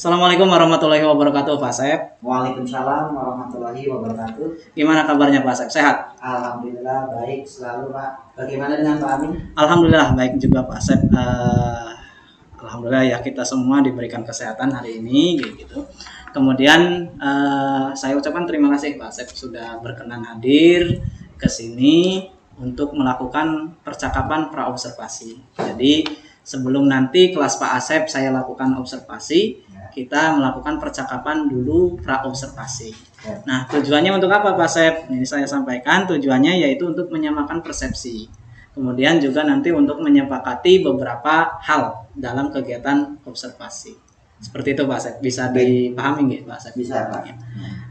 Assalamualaikum warahmatullahi wabarakatuh, Pak Asep. Waalaikumsalam warahmatullahi wabarakatuh. Gimana kabarnya Pak Asep? Sehat? Alhamdulillah baik selalu Pak. Bagaimana dengan Pak Amin? Alhamdulillah baik juga Pak Asep. Alhamdulillah ya kita semua diberikan kesehatan hari ini gitu. Kemudian saya ucapkan terima kasih Pak Asep sudah berkenan hadir ke sini untuk melakukan percakapan praobservasi. Jadi sebelum nanti kelas Pak Asep saya lakukan observasi, kita melakukan percakapan dulu praobservasi. Nah, tujuannya untuk apa Pak Asep? Ini saya sampaikan tujuannya yaitu untuk menyamakan persepsi. Kemudian juga nanti untuk menyepakati beberapa hal dalam kegiatan observasi. Seperti itu Pak Asep. Bisa dipahami nggak Pak Asep? Bisa Pak.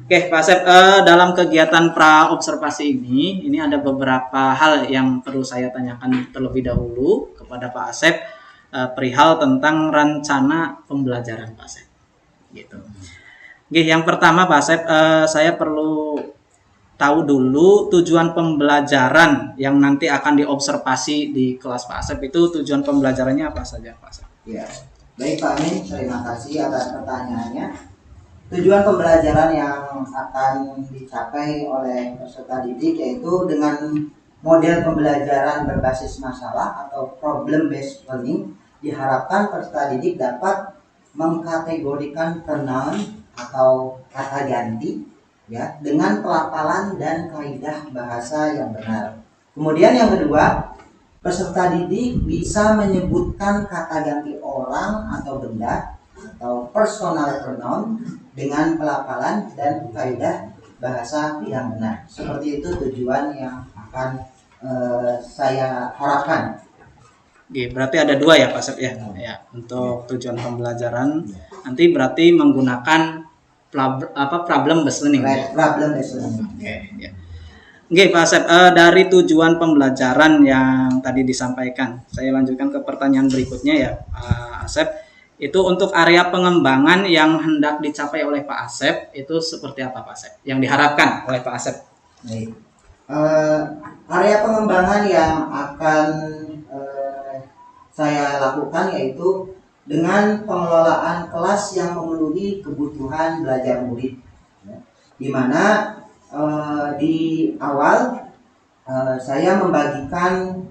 Oke Pak Asep, dalam kegiatan praobservasi ini ada beberapa hal yang perlu saya tanyakan terlebih dahulu kepada Pak Asep perihal tentang rencana pembelajaran Pak Asep. Gitu. Oke, yang pertama Pak Asep, saya perlu tahu dulu tujuan pembelajaran yang nanti akan diobservasi di kelas Pak Asep itu tujuan pembelajarannya apa saja Pak Asep? Ya, baik Pak Amin, terima kasih atas pertanyaannya. Tujuan pembelajaran yang akan dicapai oleh peserta didik yaitu dengan model pembelajaran berbasis masalah atau problem based learning, diharapkan peserta didik dapat mengkategorikan pronoun atau kata ganti ya dengan pelafalan dan kaidah bahasa yang benar. Kemudian yang kedua, peserta didik bisa menyebutkan kata ganti orang atau benda atau personal pronoun dengan pelafalan dan kaidah bahasa yang benar. Seperti itu tujuan yang akan saya harapkan. Oke, berarti ada dua ya Pak Sep ya. Ya, untuk tujuan pembelajaran nanti berarti menggunakan problem based learning. Problem based learning. Oke, ya. Oke Pak Sep, dari tujuan pembelajaran yang tadi disampaikan, saya lanjutkan ke pertanyaan berikutnya ya Pak Asep. Itu untuk area pengembangan yang hendak dicapai oleh Pak Asep itu seperti apa Pak Asep? Yang diharapkan oleh Pak Asep? Baik. Area pengembangan yang akan saya lakukan yaitu dengan pengelolaan kelas yang memenuhi kebutuhan belajar murid, di mana di awal saya membagikan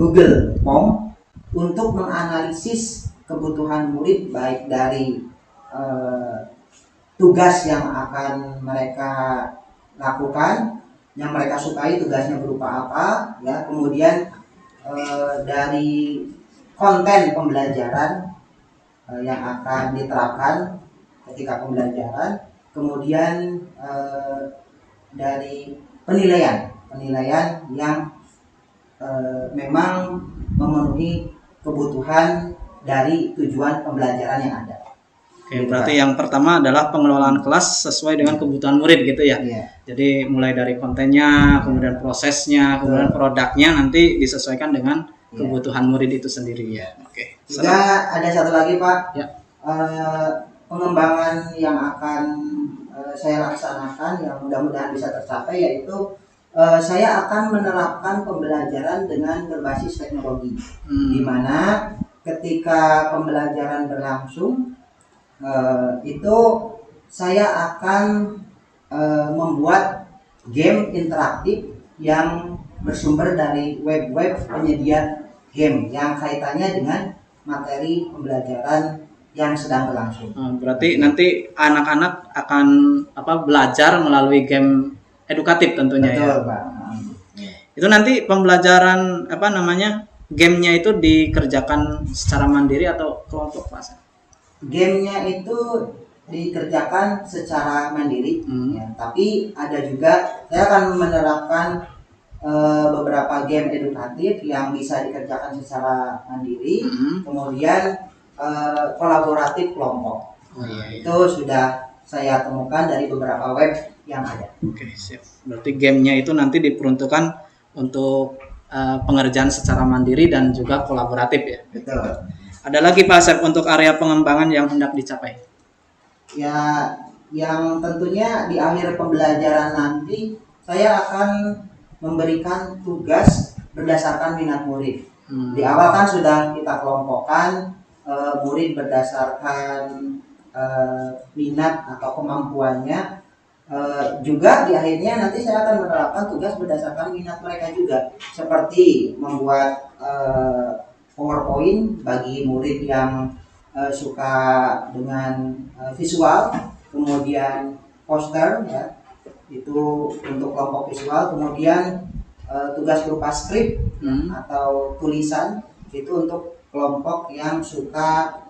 Google Form untuk menganalisis kebutuhan murid baik dari tugas yang akan mereka lakukan, yang mereka sukai tugasnya berupa apa, ya, kemudian dari konten pembelajaran yang akan diterapkan ketika pembelajaran, kemudian dari penilaian yang memang memenuhi kebutuhan dari tujuan pembelajaran yang ada. Oke, berarti yang pertama adalah pengelolaan kelas sesuai dengan kebutuhan murid gitu ya. Jadi mulai dari kontennya, kemudian prosesnya, kemudian produknya nanti disesuaikan dengan kebutuhan murid itu sendiri ya. Oke. Juga ada satu lagi Pak, ya. Pengembangan yang akan saya laksanakan yang mudah-mudahan bisa tercapai yaitu saya akan menerapkan pembelajaran dengan berbasis teknologi, di mana ketika pembelajaran berlangsung itu saya akan membuat game interaktif yang bersumber dari web-web penyedia game yang kaitannya dengan materi pembelajaran yang sedang berlangsung. Berarti nanti anak-anak akan belajar melalui game edukatif tentunya. Betul, ya. Pak. Itu nanti pembelajaran gamenya itu dikerjakan secara mandiri atau kelompok Pak? Gamenya itu dikerjakan secara mandiri, ya, tapi ada juga saya akan menerapkan beberapa game edukatif yang bisa dikerjakan secara mandiri, kemudian kolaboratif kelompok. Itu sudah saya temukan dari beberapa web yang ada. Oke, siap. Berarti gamenya itu nanti diperuntukkan untuk pengerjaan secara mandiri dan juga kolaboratif ya. Betul. Ada lagi Pak Asep untuk area pengembangan yang hendak dicapai? Ya, yang tentunya di akhir pembelajaran nanti saya akan memberikan tugas berdasarkan minat murid. Di awal kan sudah kita kelompokkan murid berdasarkan minat atau kemampuannya. Juga di akhirnya nanti saya akan menerapkan tugas berdasarkan minat mereka juga, seperti membuat PowerPoint bagi murid yang suka dengan visual, kemudian poster ya itu untuk kelompok visual, kemudian tugas berupa skrip atau tulisan itu untuk kelompok yang suka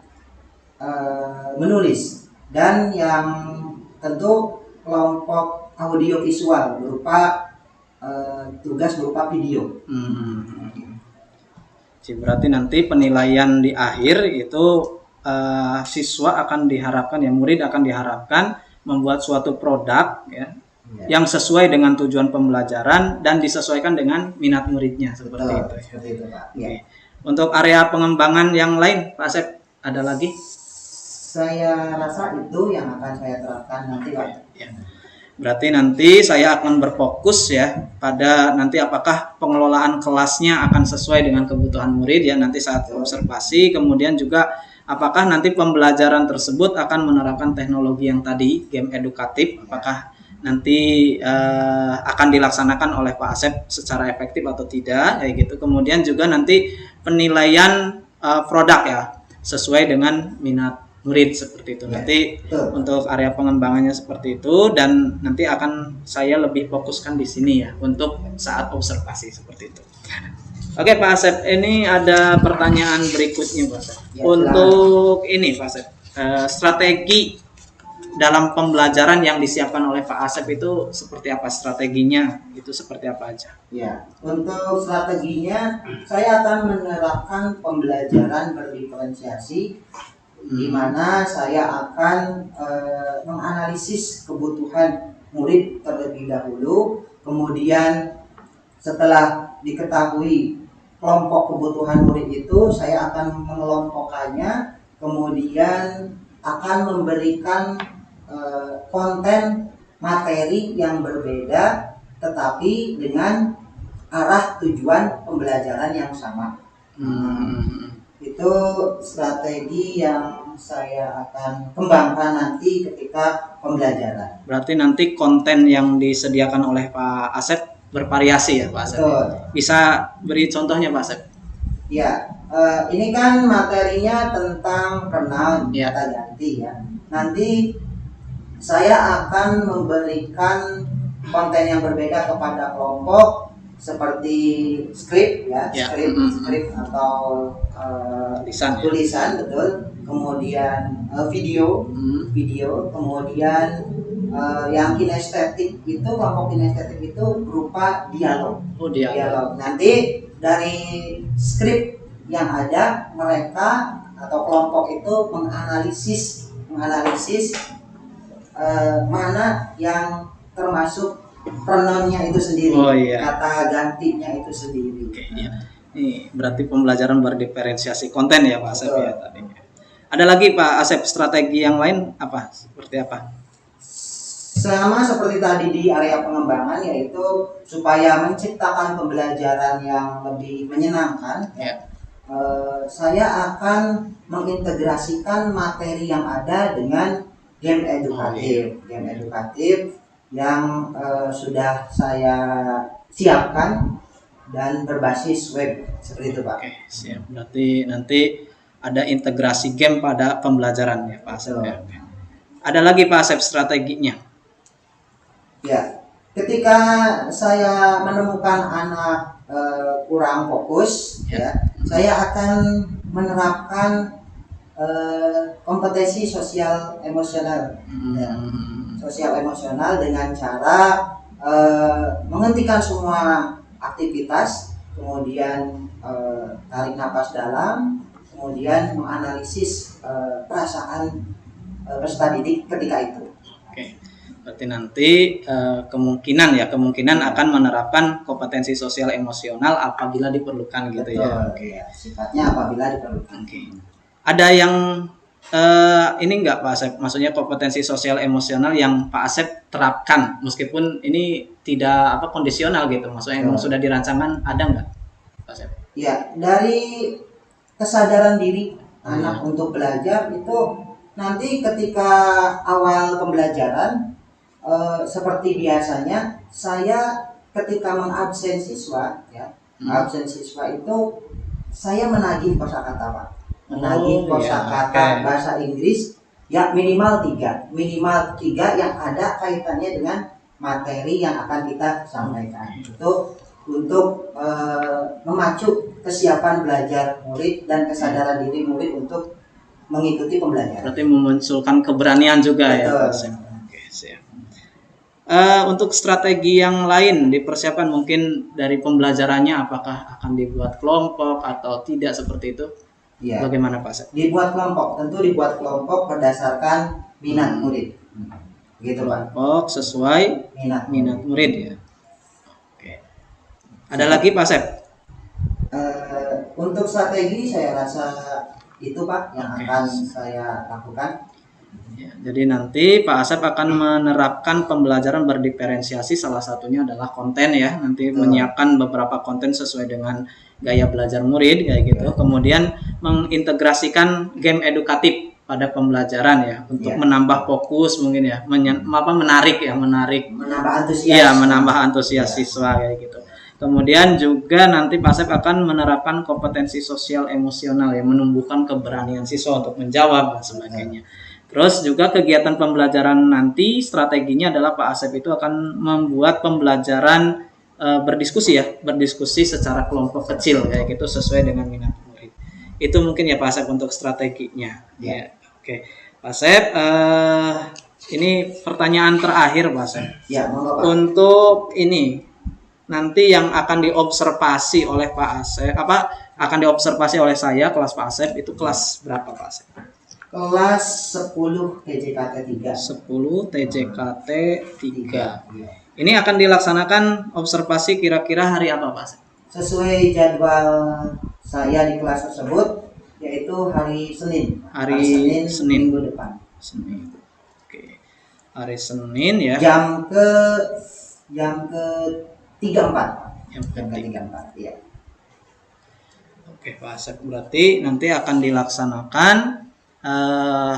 menulis, dan yang tentu kelompok audio visual berupa tugas berupa video. Jadi berarti nanti penilaian di akhir itu siswa akan diharapkan, ya murid akan diharapkan membuat suatu produk ya, yang sesuai dengan tujuan pembelajaran dan disesuaikan dengan minat muridnya seperti itu. Seperti itu, Pak. Oke. Untuk area pengembangan yang lain, Pak Asep, ada lagi? Saya rasa itu yang akan saya terapkan nanti, Pak. Ya. Berarti nanti saya akan berfokus ya pada nanti apakah pengelolaan kelasnya akan sesuai dengan kebutuhan murid ya nanti saat observasi, kemudian juga apakah nanti pembelajaran tersebut akan menerapkan teknologi yang tadi game edukatif, apakah nanti akan dilaksanakan oleh Pak Asep secara efektif atau tidak kayak gitu. Kemudian juga nanti penilaian produk ya sesuai dengan minat murid seperti itu. Nanti untuk area pengembangannya seperti itu, dan nanti akan saya lebih fokuskan di sini ya untuk saat observasi seperti itu. Oke Pak Asep, ini ada pertanyaan berikutnya Pak Asep. Ya, untuk ini Pak Asep, strategi dalam pembelajaran yang disiapkan oleh Pak Asep itu seperti apa, strateginya itu seperti apa aja? Ya, untuk strateginya saya akan menerapkan pembelajaran berdiferensiasi, di mana saya akan menganalisis kebutuhan murid terlebih dahulu, kemudian setelah diketahui kelompok kebutuhan murid itu, saya akan mengelompokkannya, kemudian akan memberikan konten materi yang berbeda tetapi dengan arah tujuan pembelajaran yang sama. Itu strategi yang saya akan kembangkan nanti ketika pembelajaran. Berarti nanti konten yang disediakan oleh Pak Asep bervariasi ya Pak Asep? Betul. Bisa beri contohnya Pak Asep? Ya, ini kan materinya tentang renang kata ganti ya. Nanti saya akan memberikan konten yang berbeda kepada kelompok, seperti skrip ya, skrip atau tulisan betul, kemudian video, kemudian yang kinestetik itu, kelompok kinestetik itu berupa dialog. Dialog. Nanti dari skrip yang ada, mereka atau kelompok itu menganalisis mana yang termasuk pronounnya itu sendiri, kata gantinya itu sendiri. Ini berarti pembelajaran berdiferensiasi konten ya Pak Asep ya tadi. Ada lagi Pak Asep strategi yang lain apa? Seperti apa? Sama seperti tadi di area pengembangan, yaitu supaya menciptakan pembelajaran yang lebih menyenangkan. Saya akan mengintegrasikan materi yang ada dengan game edukatif yang sudah saya siapkan dan berbasis web seperti itu Pak. Oke, siap. Berarti nanti ada integrasi game pada pembelajaran ya Pak Asep. Ada lagi Pak Asep strateginya? Ya, ketika saya menemukan anak kurang fokus, saya akan menerapkan kompetensi sosial emosional. Sosial emosional dengan cara menghentikan semua aktivitas, kemudian tarik napas dalam, kemudian menganalisis perasaan peserta didik ketika itu. Oke, berarti nanti kemungkinan akan menerapkan kompetensi sosial emosional apabila diperlukan gitu. Betul, ya. Oke. Sifatnya apabila diperlukan. Oke. Ada yang ini enggak Pak Asep, maksudnya kompetensi sosial emosional yang Pak Asep terapkan meskipun ini tidak kondisional gitu, maksudnya emang sudah dirancangkan, ada enggak Pak Asep? Ya, dari kesadaran diri anak untuk belajar itu nanti ketika awal pembelajaran seperti biasanya saya ketika mengabsen siswa ya, absen siswa itu saya menagih kosakata Pak. Menagih kosakata bahasa Inggris ya minimal 3 yang ada kaitannya dengan materi yang akan kita sampaikan. Itu untuk memacu kesiapan belajar murid dan kesadaran diri murid untuk mengikuti pembelajaran. Berarti memunculkan keberanian juga. Betul. Ya Pak Asep. Oke, siap. Untuk strategi yang lain dipersiapkan mungkin dari pembelajarannya, apakah akan dibuat kelompok atau tidak seperti itu? Ya. Bagaimana Pak Asep? Dibuat kelompok, tentu dibuat kelompok berdasarkan minat murid. Gitu Pak. Kelompok sesuai minat murid ya. Oke. Ada lagi Pak Asep? Untuk strategi saya rasa itu Pak yang akan saya lakukan. Ya, jadi nanti Pak Asep akan menerapkan pembelajaran berdiferensiasi, salah satunya adalah konten ya. Nanti menyiapkan beberapa konten sesuai dengan gaya belajar murid kayak gitu. Kemudian mengintegrasikan game edukatif pada pembelajaran ya untuk menambah fokus mungkin ya, menarik menambah antusias. Iya, menambah antusias siswa kayak gitu. Kemudian juga nanti Pak Asep akan menerapkan kompetensi sosial emosional yang menumbuhkan keberanian siswa untuk menjawab dan sebagainya. Terus juga kegiatan pembelajaran nanti strateginya adalah Pak Asep itu akan membuat pembelajaran berdiskusi secara kelompok kecil kayak gitu sesuai dengan minat murid. Itu mungkin ya Pak Asep untuk strateginya. Ya. Oke. Pak Asep, ini pertanyaan terakhir Pak Asep. Ya, Pak. Untuk ini nanti yang akan diobservasi oleh Pak Asep, akan diobservasi oleh saya kelas Pak Asep itu kelas berapa Pak Asep? Kelas 10 TJKT 3. 10 TJKT 3. Ini akan dilaksanakan observasi kira-kira hari apa Pak? Sesuai jadwal saya di kelas tersebut yaitu hari Senin. Hari Senin minggu depan. Senin. Oke. Hari Senin ya. Jam ke 34. Jam ke 34 ya. Oke, Pak Asep, berarti nanti akan dilaksanakan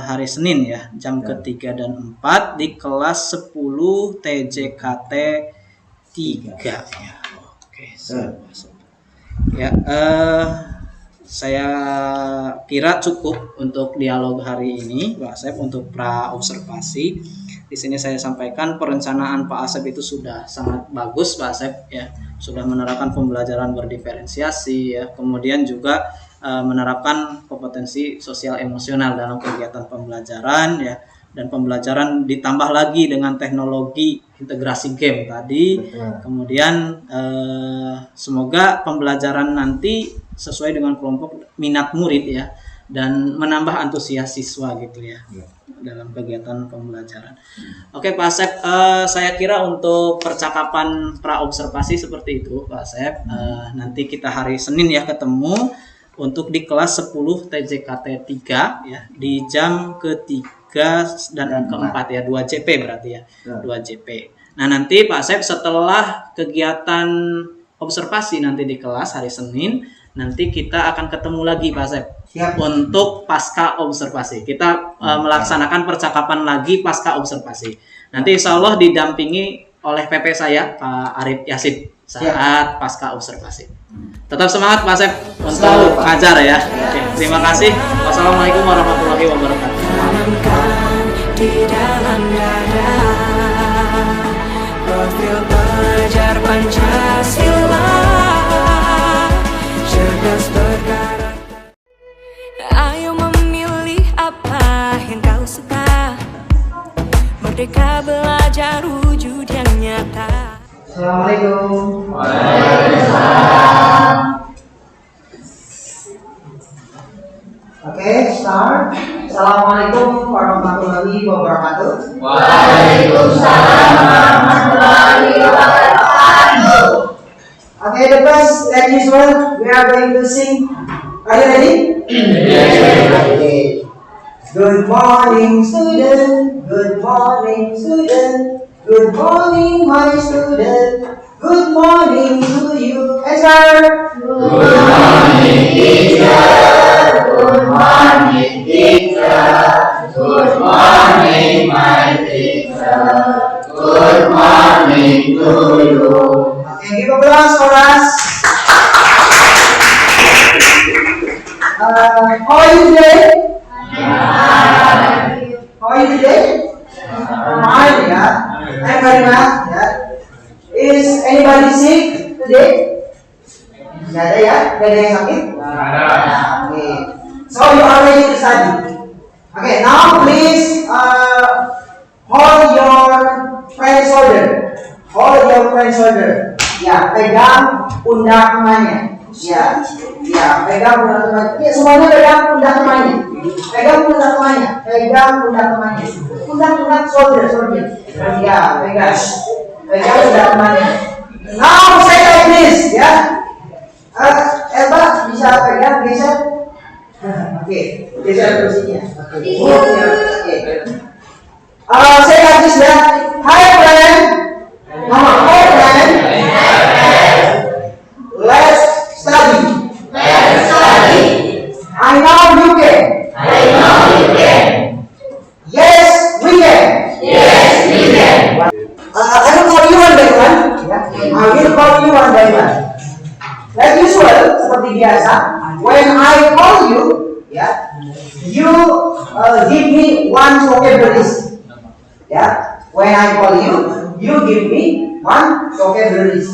hari Senin ya, jam ke-3 dan 4 di kelas 10 TJKT 3 ya. Oke, ya, saya kira cukup untuk dialog hari ini Pak Asep untuk pra observasi. Di sini saya sampaikan perencanaan Pak Asep itu sudah sangat bagus Pak Asep ya, sudah menerapkan pembelajaran berdiferensiasi ya, kemudian juga menerapkan kompetensi sosial emosional dalam kegiatan pembelajaran ya, dan pembelajaran ditambah lagi dengan teknologi integrasi game tadi. Kemudian semoga pembelajaran nanti sesuai dengan kelompok minat murid ya, dan menambah antusias siswa gitu ya dalam kegiatan pembelajaran. Oke Pak Asep, saya kira untuk percakapan pra observasi seperti itu Pak Asep. Nanti kita hari Senin ya ketemu untuk di kelas 10 TJKT 3 ya, di jam ke-3 dan ke-4 ya, 2 JP berarti ya, 2 JP. Nah nanti Pak Asep setelah kegiatan observasi nanti di kelas hari Senin, nanti kita akan ketemu lagi Pak Asep. Siap. Untuk pasca observasi. Kita melaksanakan percakapan lagi pasca observasi. Nanti insya Allah didampingi oleh PP saya Pak Arif Yasin saat pasca observasi. Tetap semangat Pak Asep untuk ngajar ya. Oke, terima kasih. Wassalamualaikum warahmatullahi wabarakatuh. Di dalam dada, profil pelajar Pancasila, cerdas berkarakter. Ayo memilih apa yang kau suka. Merdeka belajar wujud yang nyata. Assalamualaikum. Waalaikumsalam. Oke, start. Assalamualaikum warahmatullahi wabarakatuh. Waalaikumsalam warahmatullahi wabarakatuh. Okay, the first as usual, we are going to sing. Are you ready? Yes. Okay. Good morning, student. Good morning, student. Good morning, my student. Good morning to you, Ezra. Good morning, teacher. Good morning, teacher. Good to you. Okay, give applause for us. How are you today? How are you today? Fine, yeah. I'm very well. Yeah. Is anybody sick today? Nggak ada ya? Nggak ada yang sakit? Okay. So you are ready to study. Okay, now please hold your friend's shoulder. Hold your friend's shoulder. Ya, pegang pundak temannya. Ya, ya, pegang pundak temannya. Ya, semuanya pegang pundak temannya. Pegang pundak temannya. Pegang pundak temannya. Pundak shoulder. Ya, pegang. Pegang pundak temannya. Now say like this, ya. Elba bisa pegang, geser. Oke, geser posisinya. Oke. Say like this, ya. Hi friend. Hi friend. Let's study. I know you can. Yes, we can. I will call you one by one. I will call you one by one. Like usual, seperti biasa. When I call you, you give me one vocabulary. When I call you, you give me one vocabulary.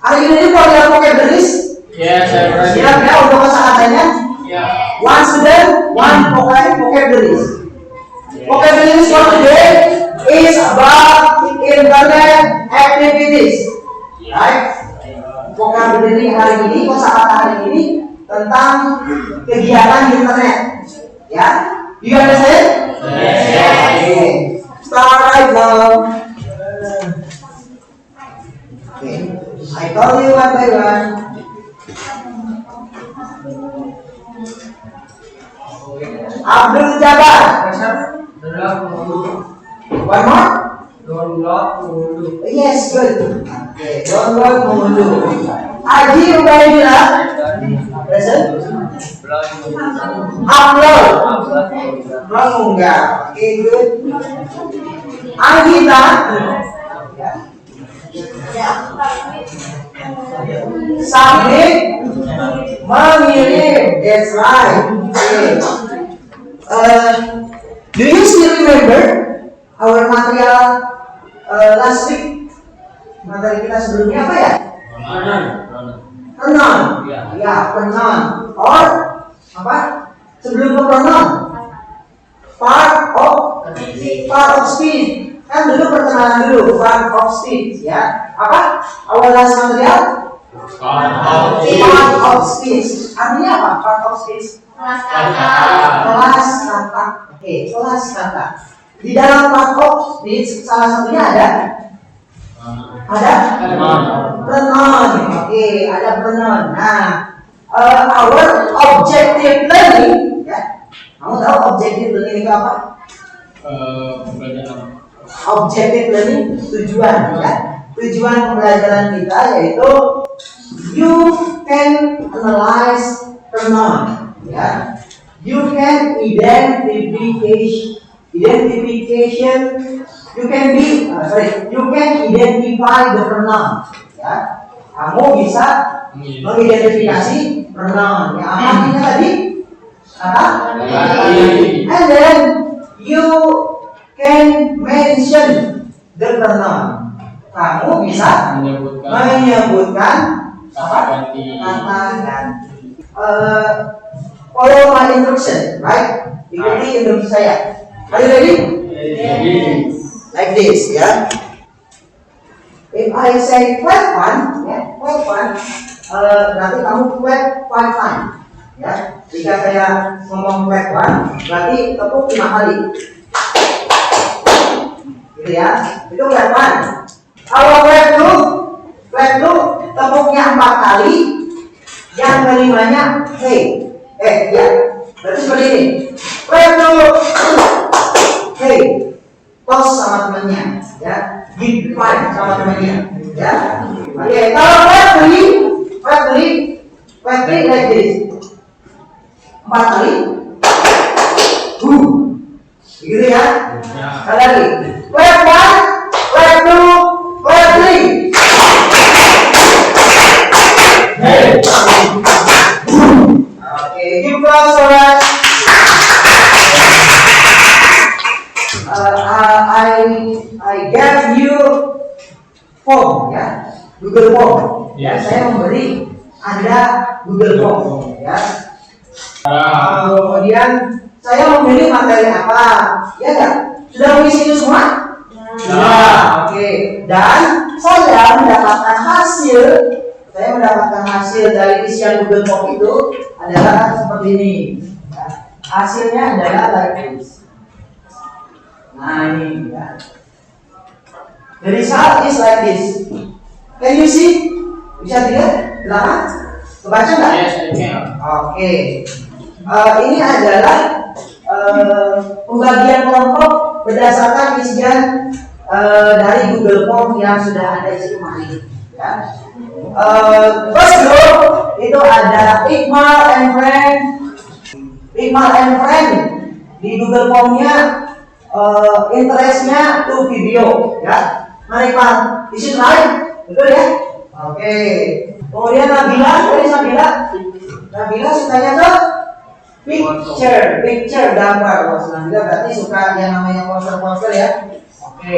Are you ready for your vocabularies? Yes, I'm ready. Siap ya untuk kosakatanya? One student, one vocabularies. Vocabularies for today is about internet activities. Right? Vocabulary hari ini, kosakata hari ini tentang kegiatan internet. Ya, you understand? Okay. Start right now. Okay. I call you one by one. Abdul Jabbar. One more? Yes, good. Okay, download Mundu. Aji Ubaidillah. Present. Upload. Mengunggah. Okay, good. Anggita. Submit. Mengirim. That's right. Okay. Do you still remember our material last week? Materi kita sebelumnya apa ya? Pronoun. Ya, pronoun. Or apa? Sebelum ke pronoun, part of speech. Kan dulu perkenalan dulu, part of speech, ya. Apa? Our last material? Part of speech. Artinya apa? Part of speech. Kelas kata. Oke, kelas kata. Di dalam part of speech salah satunya ada pronoun. Oke, ada pronoun. Nah, our objective learning, ya. Kamu tahu objective learning itu apa? Objective learning tujuan, ya. Tujuan pembelajaran kita yaitu you can analyze pronoun, ya. You can identification. You can identify the pronoun, ya. Kamu bisa mengidentifikasi pronoun. Yang artinya tadi kata. And then you can mention the pronoun. Kamu bisa menyebutkan kata ganti. Follow my instruction, right? Ikuti instruksi saya. Are you ready? Like this, ya. If I say clap one, ya, clap one, berarti kamu clap 5 times, ya. Jika saya ngomong clap one, berarti tepuk 5 kali. Gitu ya. Itu clap one. Kalau clap two, tepuknya 4 kali. Yang kelimanya, hey. Ya. Berarti seperti ini. Clap two. Hey. Tos sama temannya, ya. Give five sama temannya, ya. Oke, kalau clap three like this. 4 kali. Gitu ya. Sekali lagi. Clap one, clap two, Google Form. Ya, Yes. saya memberi Anda Google Form. Ya. Kemudian saya memilih materi apa? Ya kan? Sudah mengisi itu semua? Sudah. Oke. Dan saya mendapatkan hasil. Saya mendapatkan hasil dari isian Google Form itu adalah seperti ini. Ya. Hasilnya adalah like this. Nah ini ya. The result is like this. Can you see? Bisa dilihat? Belakang? Kebaca nggak? Yes, I can. Oke. Ini adalah pembagian kelompok berdasarkan isian dari Google Form yang sudah ada isi kemarin. Ya. First group itu ada Iqmal and friend. Iqmal and friend di Google Form-nya interestnya to video. Ya. Mari Pak, is it right? Betul ya? Oke. Kemudian Nabila sukanya tuh picture gambar. Nabila berarti suka yang namanya poster ya. Oke.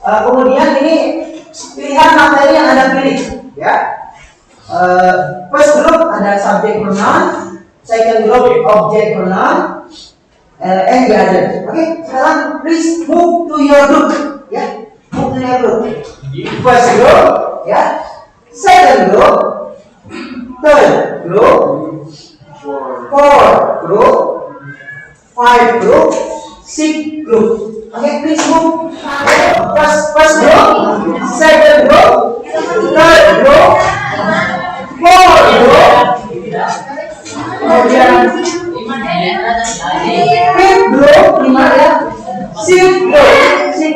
Kemudian ini pilihan materi yang Anda pilih, ya. First group ada subject pronoun, second group object pronoun, and the other. Oke. Sekarang please move to your group, ya. Move to your group. First group, ya. Second group, third group, fourth group, five group, six group. Okay, please move. First group, second group, third group, fourth group, kemudian fifth group, lima ya, six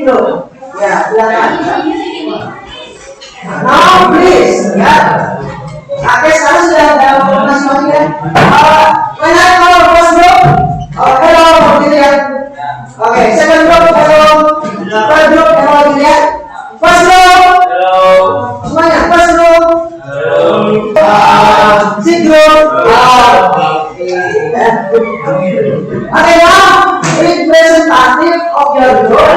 group. Ya, silakan. Now please, ya. Oke, sekarang sudah ada masing-masing ya. When I call first group, hello, gitu ya. Oke, second group, hello. Third group, hello, gitu ya. First group, Hello. semuanya, first group. Hello. Sixth group. Okay, now representative of your group.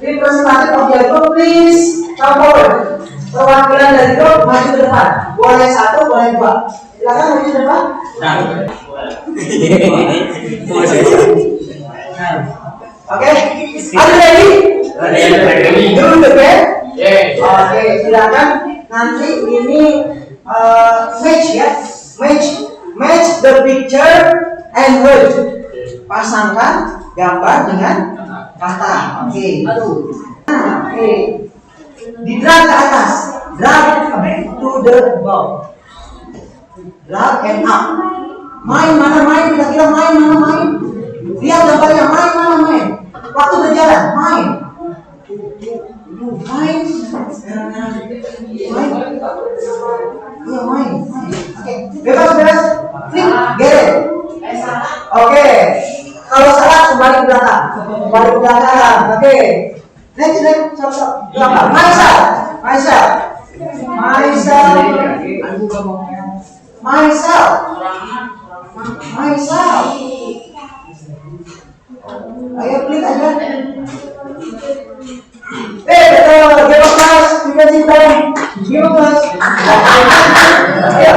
Representative of your group, please come forward. Perwakilan dari grup maju ke depan. Boleh satu, boleh dua. Silakan maju ke depan. Oke, are you ready? Ready. Dulu the band. Yes. Oke, silakan. Nanti ini match ya, match the picture and word. Pasangkan gambar dengan kata. Oke. Oke. Di-drag ke atas, drag to the bawah, drag and up. Main mana main, kira-kira main mana main. Lihat gambarnya, main mana main. Waktu berjalan, main. Main. Iya main. Oke, bebas. Flip, get it. Oke. Kalau salah kembali ke belakang. Oke. Next, stop. Belakang. Myself. Ayo klik aja. Betul. Give us class. Kita simpan. Give us. Ayo.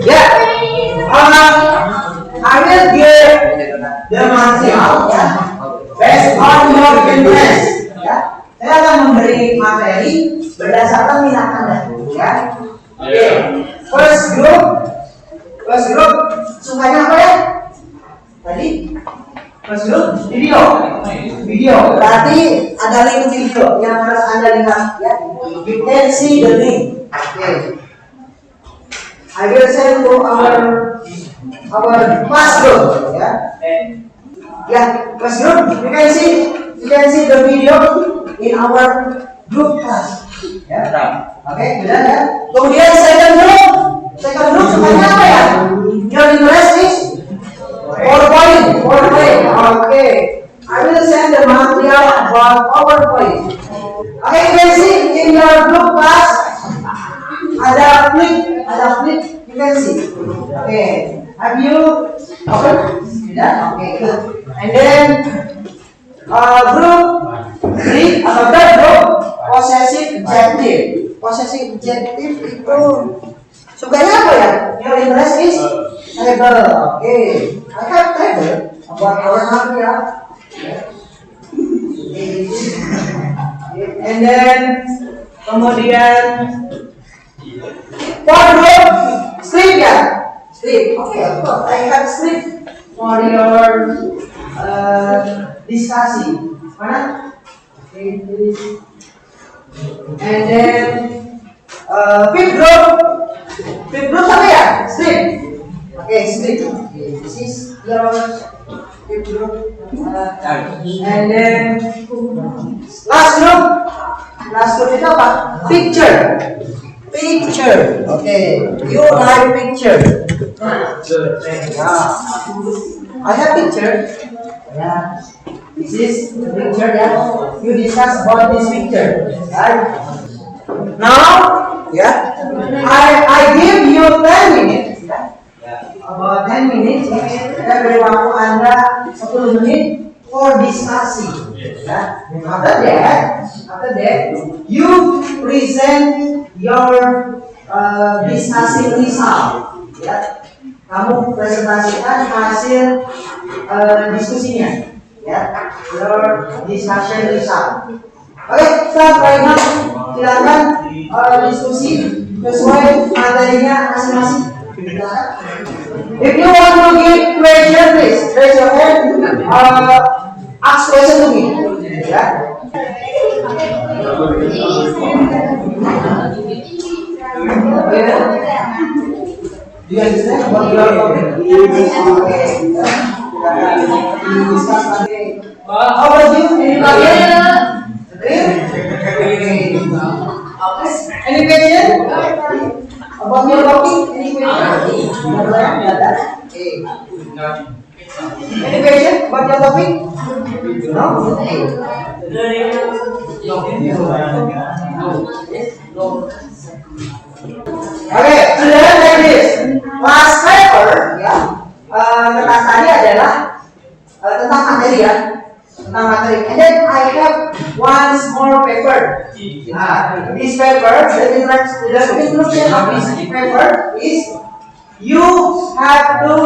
Ya. I will give the material ya, based on your interest ya. Saya akan memberi materi berdasarkan minat Anda ya. Oke. First group sukanya apa ya? Tadi first group video. Berarti ada link video yang harus Anda lihat ya. You can see the link. Oke. I will send to our class group ya. Class group, you can see the video in our group class ya. Oke, benar ya. Kemudian second group sukanya apa ya? Your interest is PowerPoint. Oke. I will send the material about PowerPoint. Oke, you can see in your group class ada flip, you can see. Oke. Have you open? Tidak? Okay, good. And then group objektif. Posesif objektif itu sukanya apa ya? Your interest is table. Oke, I have table about our area. And then kemudian wardrobe, sleep ya, sleep. Okay, of course I have sleep for your discussion. Mana? Okay, and then fifth group apa ya? Sleep. Okay, sleep. Okay, this is your fifth group. And then last group itu apa? Picture. Okay, you like picture. Yeah. I have picture. Yeah. This is the picture that you discuss about this picture, right? Now, yeah, I give you 10 minutes. About 10 minutes. Saya beri waktu Anda 10 menit for discussing. Yeah. After that, you present your discussing result. Ya, kamu presentasikan hasil diskusinya. Ya, your discussion result. Oke, start right now. Silakan diskusi sesuai materinya masing-masing. If you want to give question, please raise your hand. Ask question to me. Ya. Do you understand what you are talking? Okay. How about you? Anybody? Any question? About your topic? Any question? Okay. Any question about your topic? No? Okay, sudah like this. Last paper, ya. Kertas tadi adalah tentang materi ya, tentang materi. And then I have one small paper. This paper, the conclusion of this paper is you have to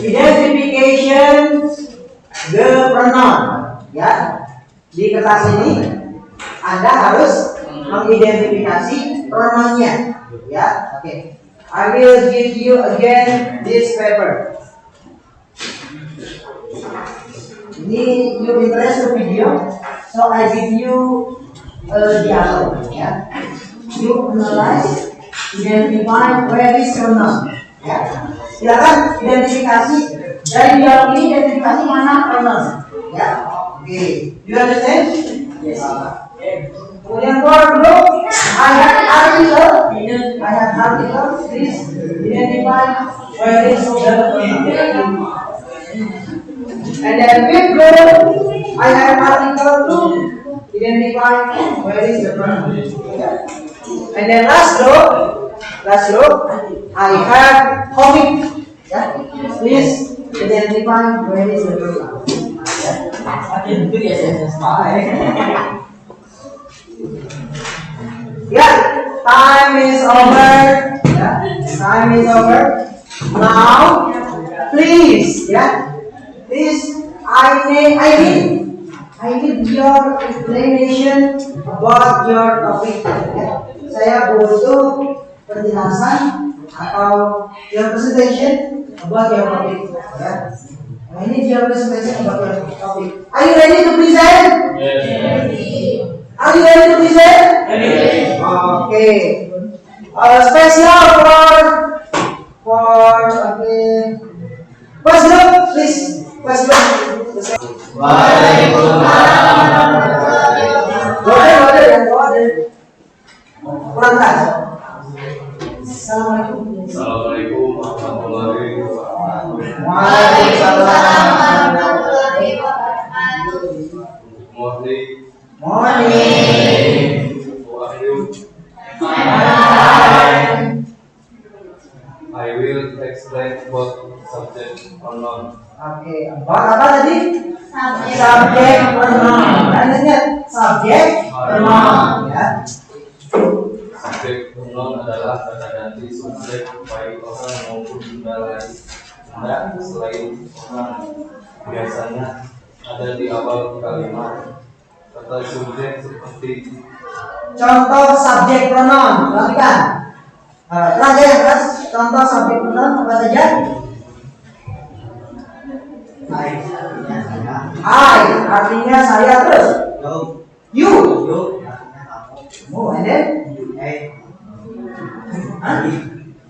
identification the pronoun. Ya, di kertas ini Anda harus mengidentifikasi pronounnya. Ya, oke. I will give you again this paper. Ini you interest the video, so I give you dialog. Ya, you analyze, identify where is pronoun. Ya, silakan identifikasi dari dialog ini, identifikasi mana pronoun. Ya, oke. You understand? Yes. Kemudian for group, I have article. Please identify where is the pronoun. And then fifth group, I have article to identify where is the pronoun. And then last group, I have topic. Yeah, please identify where is the pronoun. Yeah, time is over. Yeah, time is over. Now, please, I need your explanation about your topic. Ya. Saya butuh penjelasan atau your presentation about your topic. Ya. I need your presentation about your topic. Are you ready to present? Yes. Are you ready to present? Yes. Okay. Special for okay. First group, please. First group. Waalaikumsalam. Wadah. Kurang keras. Assalamualaikum. Assalamualaikum warahmatullahi wabarakatuh. Waalaikumsalam. Morning. Morning. How are you? I will explain about subject pronoun. Oke, apa tadi? Subjek pronoun. Kan ingat subjek pronoun ya. pronoun adalah kata ganti subjek baik orang maupun benda lain. Benda selain orang biasanya ada di awal kalimat. Kata subjek seperti Contoh subjek pronoun, perhatikan. Kelas ya, kelas. Contoh subjek pronoun apa saja? I artinya saya, terus you, and then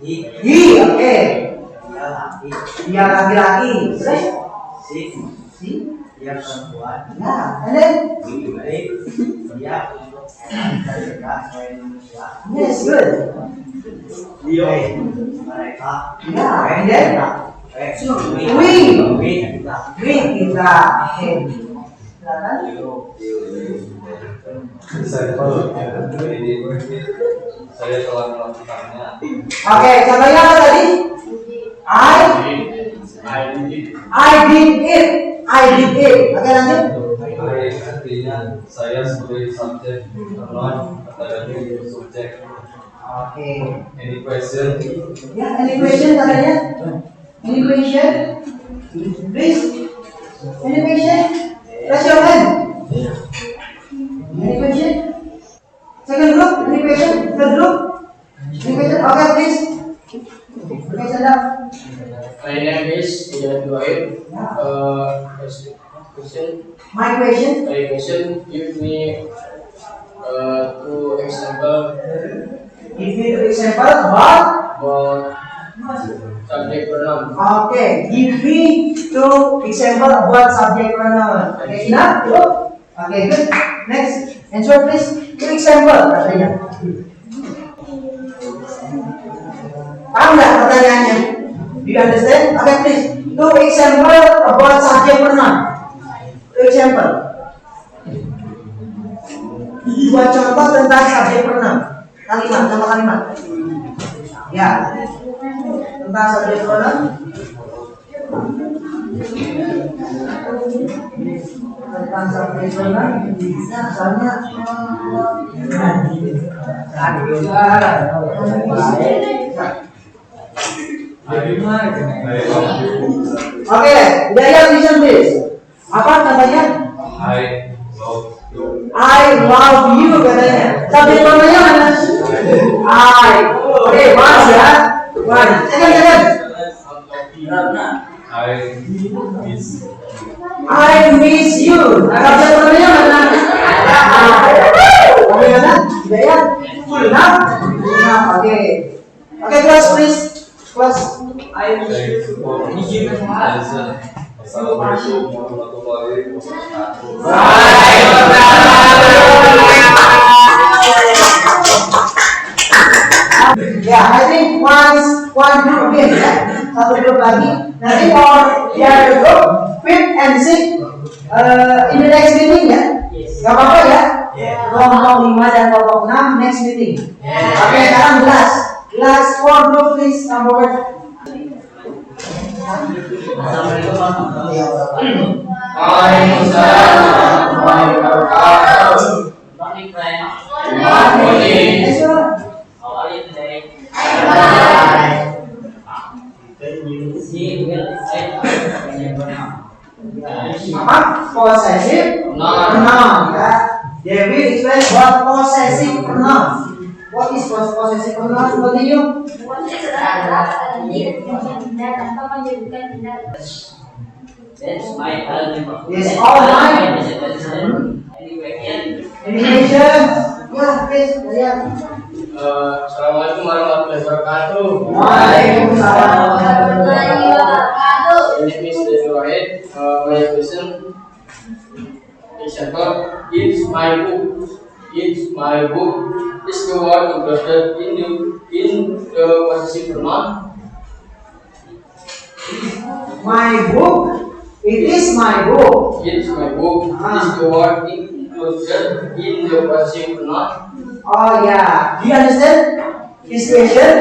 he, oke. Dia laki-laki, terus dia perempuan, ya, and then yes, good. Mereka, ya, and then we kita, oke. Silakan. Jadi saya telah melakukannya. Oke, contohnya apa tadi? I did it. Oke, lanjut. Artinya saya sebagai subjek, pronoun kata ganti subjek. Oke. Any question? Ya, any question katanya? Any question? Please. Any question? Raise your hand. Any question? Second group, any question? Third group? Any question? Okay, please. Okay, stand up. My name is Ian Duaib. My question. My question, give me two example Give me the example about. subject pronoun. Okay, give me two example about subject pronoun. Okay, enough? Okay, good. Next, answer please. Two example katanya. Paham nggak pertanyaannya? Do you understand? Okay, please. Two example about subject pronoun. Two example. Dua contoh tentang subject pronoun. Kalimat, nama kalimat. Ya. Tentang subjek pronoun. Tentang subjek pronoun. Misalnya oke, Daya listen please. Apa katanya? I love you katanya. Subjek pronounnya mana? I. Oke, mas ya. One. Second. I miss you. Subjek pronounnya mana? Oke, mana? Daya. Full now. Oke. Oke, class please. Class. Assalamualaikum warahmatullahi wabarakatuh. Ya, I think one group again ya. Satu grup lagi. Nanti for the other group, fifth and sixth in the next meeting ya. Gak apa-apa ya. Kelompok 5 dan kelompok 6 next meeting. Oke, sekarang kelas 4 group please come forward. Assalamualaikum warahmatullahi wabarakatuh. Waalaikumsalam warahmatullahi wabarakatuh. Morning, friends. Morning. Yes, sir. How are you today? Apa? Possessive pronoun ya. David explain what possessive pronoun. What is possessive pronoun? Continue. That's my name. Yes, all right. Any question? Yeah, please. Yeah. Assalamualaikum warahmatullahi wabarakatuh. Waalaikumsalam warahmatullahi wabarakatuh. My name is Dedoraid. My question example, it's my book. It's my book. Is the word included in the possessive pronoun? My book. It is my book. It's my book. Is the word included in the possessive pronoun? Oh yeah. Do you understand this question?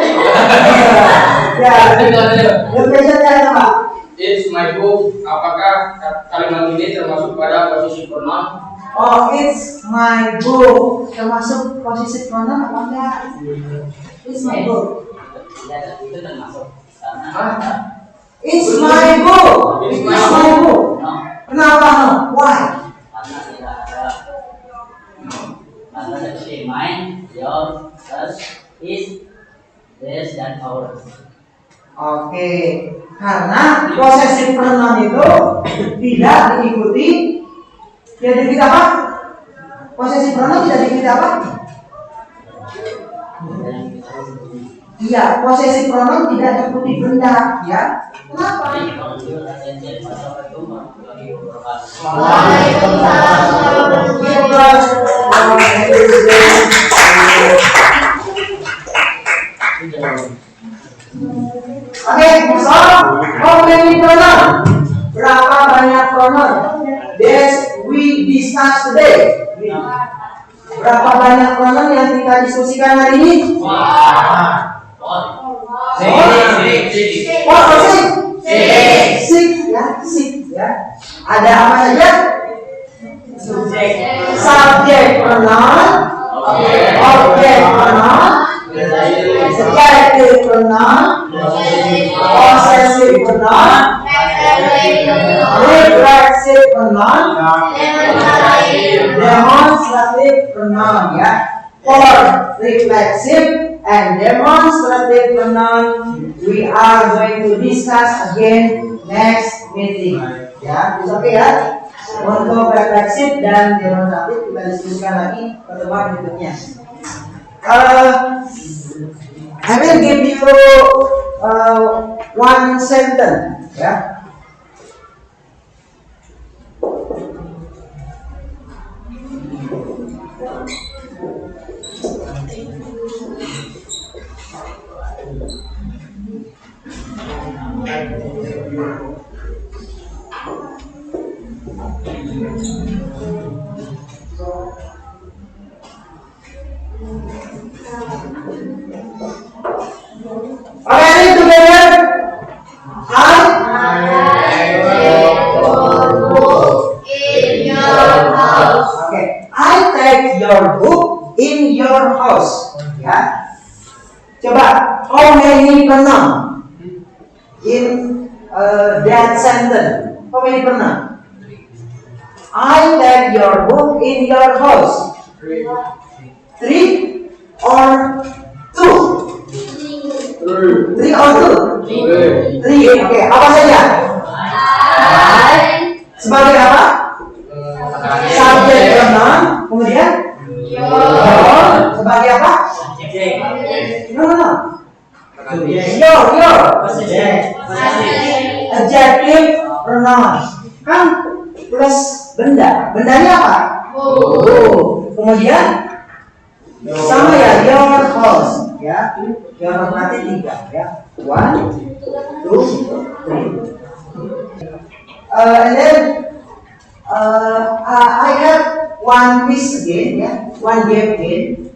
Yeah. The question apa? It's my book. Apakah kalimat ini termasuk pada posisi pronoun? Oh, it's my book. Termasuk posisi pronoun apa enggak? It's my book. Itu termasuk karena It's my book. It's my book. Kenapa no? Why? karena tidak ada karena seperti mine, your, us, is, this, dan our. Oke, karena possessive pronoun itu tidak diikuti apa? Possessive pronoun tidak diikuti apa? Iya, possessive pronoun tidak diikuti benda, ya. Kenapa? Oke, so how many pronoun? Berapa banyak pronoun that we discuss today? Berapa banyak pronoun yang kita diskusikan hari ini? Six ya. Ada apa saja? Subject pronoun, object pronoun, adjective pronoun, possessive pronoun, reflexive pronoun, demonstrative pronoun ya. For reflexive and demonstrative pronoun we are going to discuss again next meeting ya. Oke ya. Untuk refleksif dan demonstratif kita diskusikan lagi pertemuan berikutnya. I will give you one sentence ya. Okay, together. I take your book in your house. Ya. Coba, how many pronoun in that sentence? How many pronoun? I take your book in your house. 3 or 2? 3 or 2? 3. Oke, apa saja? Sebagai apa? Subject pronoun. Kemudian your. Sebagai apa? No. Your. Adjective pronoun. Kan plus benda. Bendanya apa? Kemudian sama ya, your house ya. Your house nanti 3 ya. 1, 2, 3. And then I have one quiz again ya, one game again.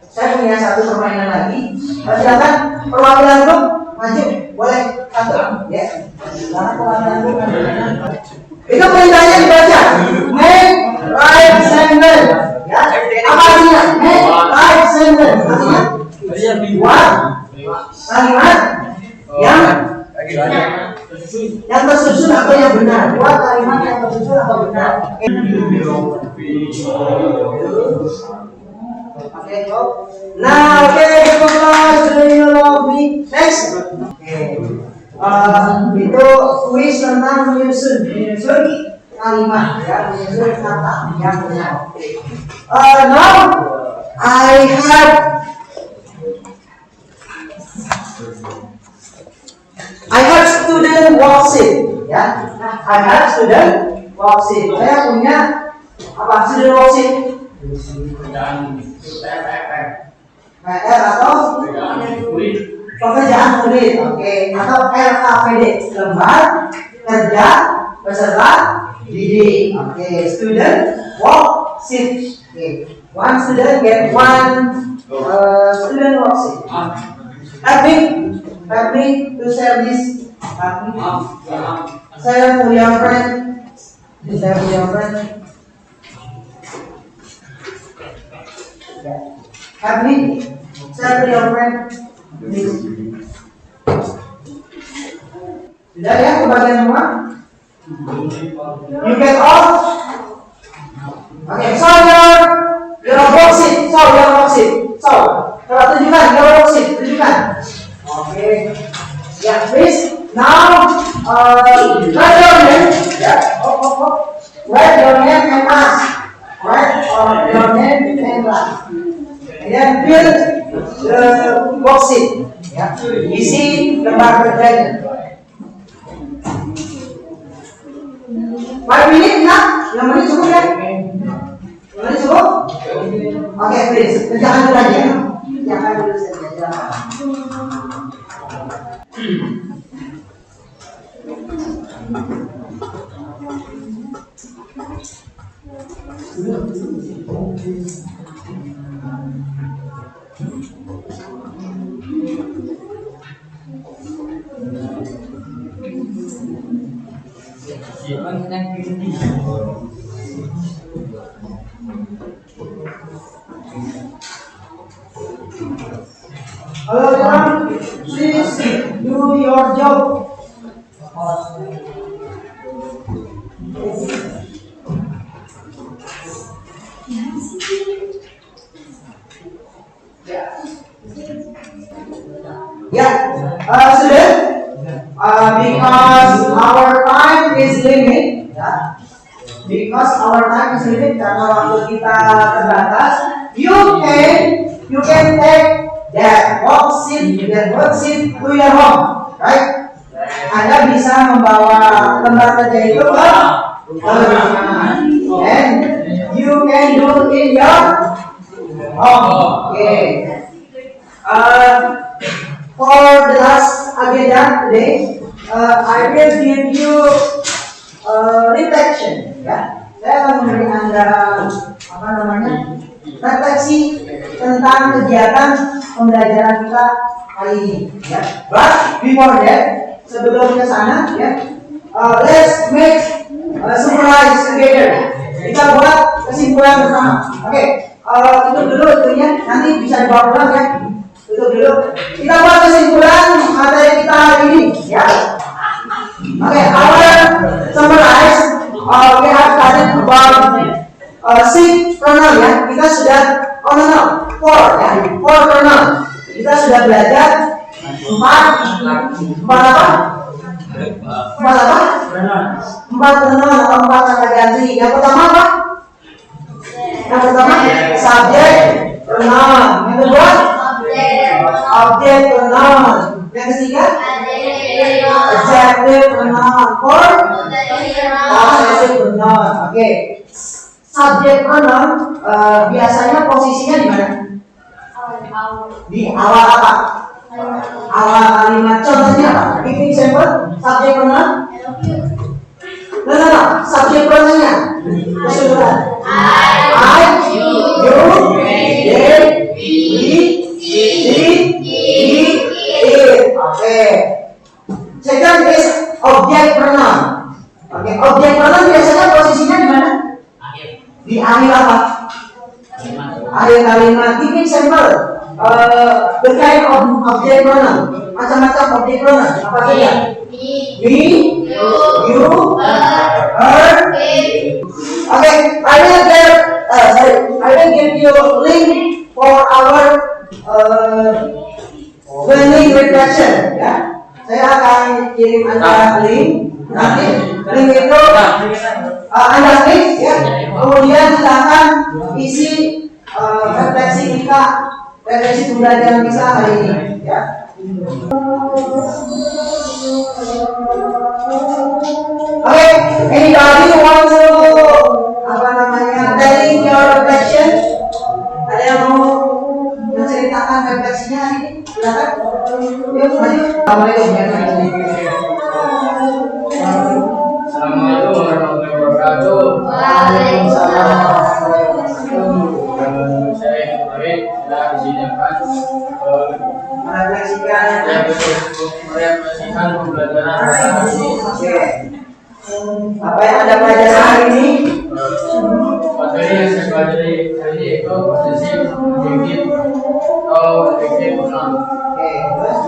Saya punya satu permainan lagi. Silakan perwakilan grup maju, boleh satu ya. Silakan perwakilan grup maju. Itu perintahnya dibaca. Make right sentence. Ya. Apa artinya? Make right sentence. Artinya buat kalimat yang tersusun atau yang benar. Buat kalimat yang tersusun atau benar. Oke, nah, oke, you love me. Next. Itu kuis tentang menyusun kalimat ya, menyusun kata yang benar. Now I have student worksheet ya. I have student worksheet. Saya punya apa? Student worksheet. PR atau pekerjaan kulit, oke, atau LKPD, lembar kerja peserta didik, oke, student worksheet, oke, one student get one student worksheet. Help me to share this. Saya punya friend. Help me. Share with your friend. Please. Sudah ya kebagian semua? You get all? Okay, so your worksheet. So, kalau tunjukkan your worksheet, tunjukkan. Okay. Yeah, please. Now, write your name. Yeah. Write your name and class. Write your name and class. And then fill the worksheet. Yeah. Isi lembar kerjanya. 5 minutes nak? 6 menit cukup ya? 6 menit cukup? Oke, please. Kerjakan dulu aja. Kerjakan dulu saja. Halo teman, please do your job. Student, because our time is limit, karena waktu kita terbatas, you can take that worksheet to your home, right? Anda bisa membawa lembar kerja itu ke rumah, and you can do in your home. Okay. For the last agenda today, I will give you reflection. Ya, saya akan memberi Anda refleksi tentang kegiatan pembelajaran kita hari ini. Ya. But before that, sebelum ke sana, ya, let's make summarize together. Kita buat kesimpulan bersama. Oke, tutup dulu itunya, nanti bisa dibawa pulang ya. Tutup dulu. Kita buat kesimpulan materi kita hari ini, ya. Oke, our summarize. We have studied about 6 kernel ya. Kita sudah mengenal 4 ya, 4 kernel. Kita sudah belajar 4 kernel atau 4 kata ganti. Yang pertama apa? Yang pertama subjek kernel. Yang kedua objek kernel. Yang ketiga adjective kernel. Possessive kernel. Oke. Subjek kernel biasanya posisinya di mana? Di awal apa? Awal kalimat. Contohnya apa? Give example. Subjek kernel. No. Subjek kernelnya keseluruhan. I, you, they, we, she, it. Oke. Second is objek kernel. Oke. Objek kernel biasanya posisinya di mana? Di akhir apa? Akhir kalimat. Give example. The kind of object pronoun. Macam-macam object pronoun. Apa saja? Me, you, her. Okay, I will give you link for our learning reflection. Ya, saya akan kirim Anda link. Nanti link itu Anda klik ya. Kemudian silakan isi refleksi kita. Refleksi pembelajaran kita hari ini, ya. Oke, anybody want to telling your reflection? Ada yang mau menceritakan refleksinya hari ini? Silakan. Yuk, maju. Assalamualaikum warahmatullahi wabarakatuh. Waalaikumsalam. Di sini akan merefleksikan pembelajaran hari ini. Apa yang Anda pelajari hari ini? materi yang saya pelajari hari ini itu posesif, objektif, atau objektif pronoun. Oke, terus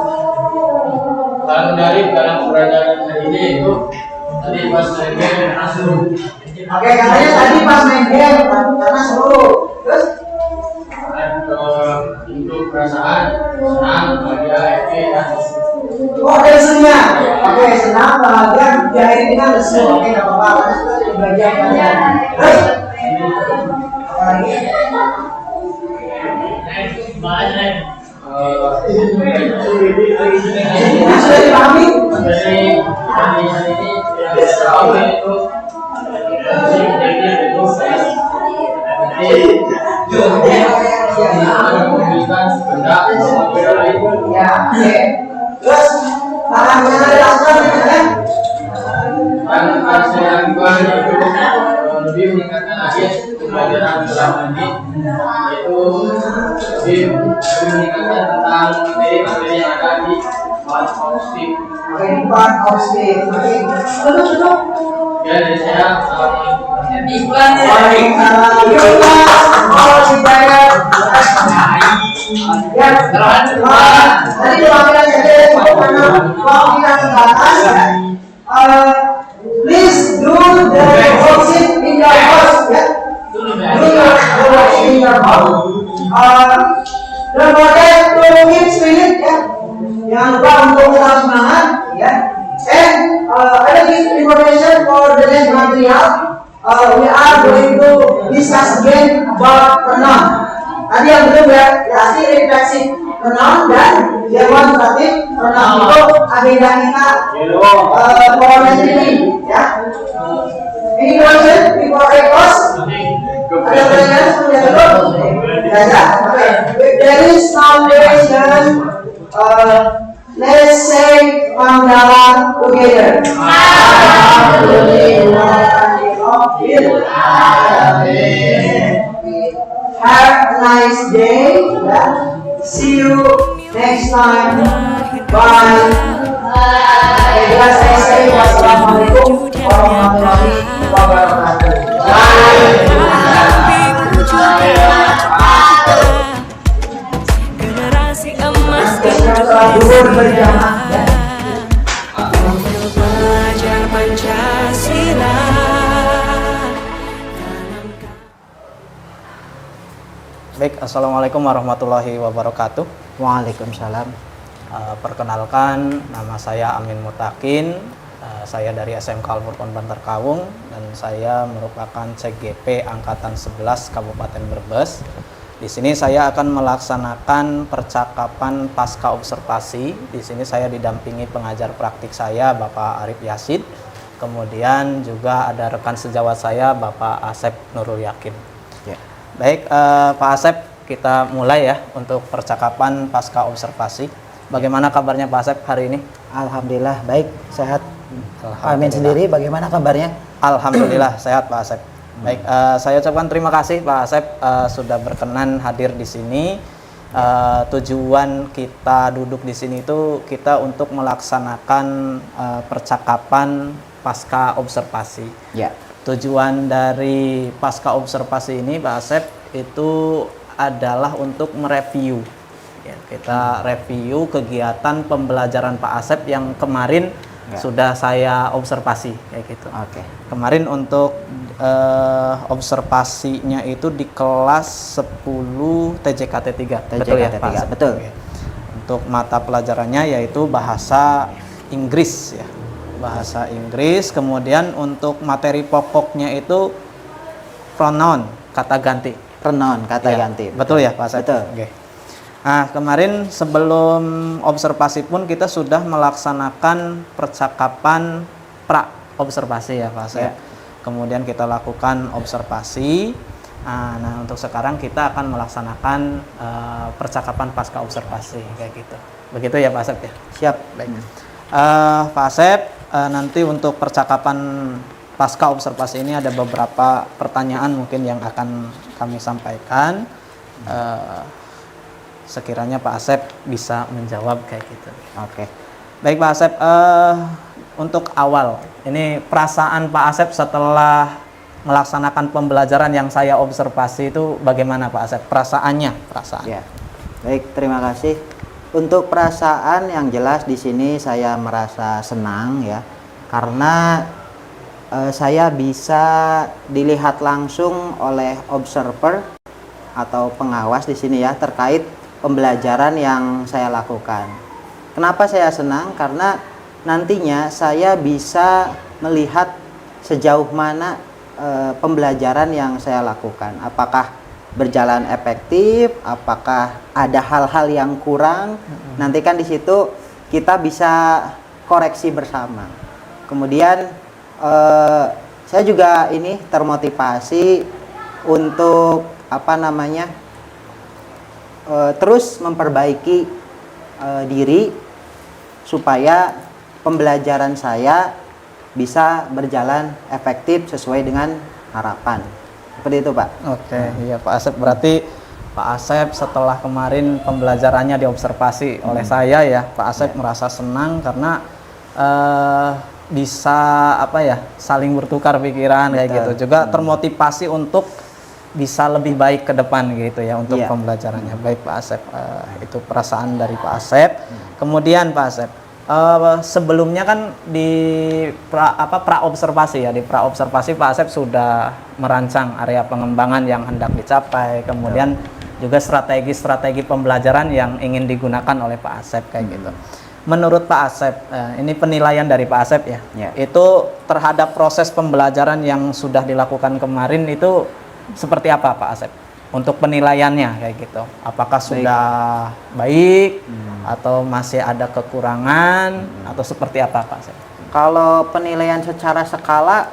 Hal menarik dalam pembelajaran hari ini itu tadi pas main game karena seru. oke, katanya tadi pas main game karena seru. Terus Untuk perasaan senang, bahagia, happy, dan oh, ada lesunya. Oke, senang, bahagia, diakhiri dengan lesu. Oke, nggak apa-apa. Karena itu di bagian kalian. Terus apa lagi? Ini sudah dipahami? dari hari ini yang tahu itu memberikan benda benda lain Ya, oke. Terus yang dilakukan ya? dan akan saya lakukan itu lebih meningkatkan lagi pembelajaran dalam ini yaitu lebih meningkatkan tentang materi-materi yang ada di part of speak. Oke, di part of speech. Oke, terus. Ya dari saya Waalaikumsalam. Ya, tadi diwakilkan saja karena wakilan ke atas. Please do the worksheet in your house. Ya, do the worksheet in your house. Don't forget to keep spirit. Ya, jangan lupa untuk tetap semangat. Ya, and I will give information for the next material. We are going to discuss again about pronoun. Tadi yang belum ya, reaksi refleksif pronoun dan demonstratif pronoun itu agenda kita for next meeting. Ya. Any question before I close? Ada pertanyaan sebelum kita tutup? Ya. Okay. If there is no question, let's say Mandala together. Have a nice day. See you next time. Bye. Saya say wassalamualaikum warahmatullahi wabarakatuh. Generasi emas Duhur berjamaah. untuk belajar Pancasila. Baik, assalamualaikum warahmatullahi wabarakatuh. Waalaikumsalam. Perkenalkan, nama saya Amin Mutakin. Saya dari SMK Al-Furqan Bantar Kawung dan saya merupakan CGP Angkatan 11 Kabupaten Brebes. Di sini saya akan melaksanakan percakapan pasca observasi. Di sini saya didampingi pengajar praktik saya, Bapak Arif Yasid. Kemudian juga ada rekan sejawat saya, Bapak Asep Nurul Yakin. Ya. Baik, Pak Asep, kita mulai ya untuk percakapan pasca observasi. Bagaimana kabarnya Pak Asep hari ini? Alhamdulillah baik, sehat. Alhamdulillah. Amin sendiri bagaimana kabarnya? Alhamdulillah sehat Pak Asep. Baik, saya ucapkan terima kasih Pak Asep sudah berkenan hadir di sini. Tujuan kita duduk di sini itu kita untuk melaksanakan percakapan pasca observasi. Ya. Tujuan dari pasca observasi ini Pak Asep itu adalah untuk mereview. Ya, kita review kegiatan pembelajaran Pak Asep yang kemarin sudah saya observasi kayak gitu. Oke. Kemarin untuk observasinya itu di kelas 10 TJKT 3. Betul ya, Pak Asep? Betul. Oke. Untuk mata pelajarannya yaitu bahasa Inggris ya. Bahasa Inggris, kemudian untuk materi pokoknya itu pronoun, kata ganti. Pronoun, kata Ya, ganti. betul ya Pak Asep? Betul. Oke. Nah, kemarin sebelum observasi pun kita sudah melaksanakan percakapan pra observasi ya Pak Asep. Ya. Kemudian kita lakukan observasi. Nah, untuk sekarang kita akan melaksanakan percakapan pasca observasi kayak gitu. Begitu ya Pak Asep ya? Siap. Baik. Pak Asep, nanti untuk percakapan pasca observasi ini ada beberapa pertanyaan mungkin yang akan kami sampaikan. Sekiranya Pak Asep bisa menjawab kayak gitu. Oke. Baik Pak Asep, untuk awal ini perasaan Pak Asep setelah melaksanakan pembelajaran yang saya observasi itu bagaimana Pak Asep? Perasaan. Ya, baik, terima kasih. Untuk perasaan yang jelas di sini saya merasa senang ya, karena saya bisa dilihat langsung oleh observer atau pengawas di sini ya terkait pembelajaran yang saya lakukan. Kenapa saya senang? Karena nantinya saya bisa melihat sejauh mana pembelajaran yang saya lakukan. Apakah berjalan efektif, apakah ada hal-hal yang kurang, nanti kan di situ kita bisa koreksi bersama. Kemudian saya juga ini termotivasi untuk terus memperbaiki diri supaya pembelajaran saya bisa berjalan efektif sesuai dengan harapan. Seperti itu, Pak. Oke, iya Pak Asep. Berarti Pak Asep setelah kemarin pembelajarannya diobservasi oleh saya ya, Pak Asep merasa senang karena bisa saling bertukar pikiran kayak gitu. Juga termotivasi untuk bisa lebih baik ke depan gitu ya untuk pembelajarannya. Baik Pak Asep, itu perasaan dari Pak Asep. Kemudian Pak Asep, sebelumnya kan di praobservasi ya, di praobservasi Pak Asep sudah merancang area pengembangan yang hendak dicapai, kemudian juga strategi-strategi pembelajaran yang ingin digunakan oleh Pak Asep kayak gitu. Menurut Pak Asep, ini penilaian dari Pak Asep ya, itu terhadap proses pembelajaran yang sudah dilakukan kemarin itu seperti apa Pak Asep? Untuk penilaiannya kayak gitu, apakah sudah baik atau masih ada kekurangan atau seperti apa Pak Asep? Kalau penilaian secara skala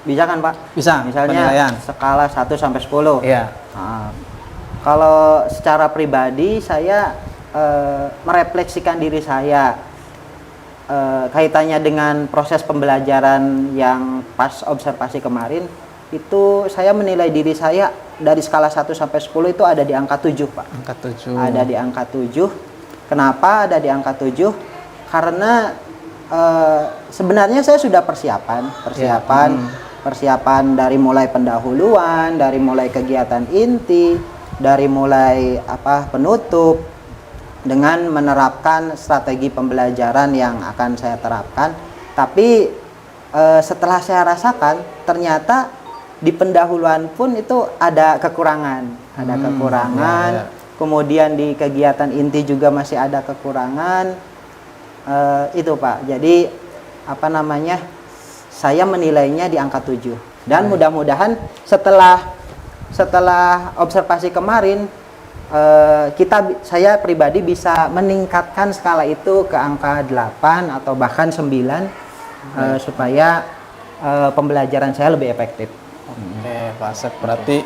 bisa kan Pak? Bisa. Misalnya penilaian skala 1 sampai 10. Iya. Nah, kalau secara pribadi saya merefleksikan diri saya kaitannya dengan proses pembelajaran yang pas observasi kemarin, itu saya menilai diri saya dari skala 1 sampai 10 itu ada di angka 7, Pak. Angka 7. Ada di angka 7. Kenapa ada di angka 7? Karena sebenarnya saya sudah persiapan dari mulai pendahuluan, dari mulai kegiatan inti, dari mulai penutup, dengan menerapkan strategi pembelajaran yang akan saya terapkan. Tapi setelah saya rasakan ternyata di pendahuluan pun itu ada kekurangan, kemudian di kegiatan inti juga masih ada kekurangan. Itu Pak, jadi saya menilainya di angka 7 dan mudah-mudahan setelah observasi kemarin saya pribadi bisa meningkatkan skala itu ke angka 8 atau bahkan 9 supaya pembelajaran saya lebih efektif. Oke, Pak Asep, berarti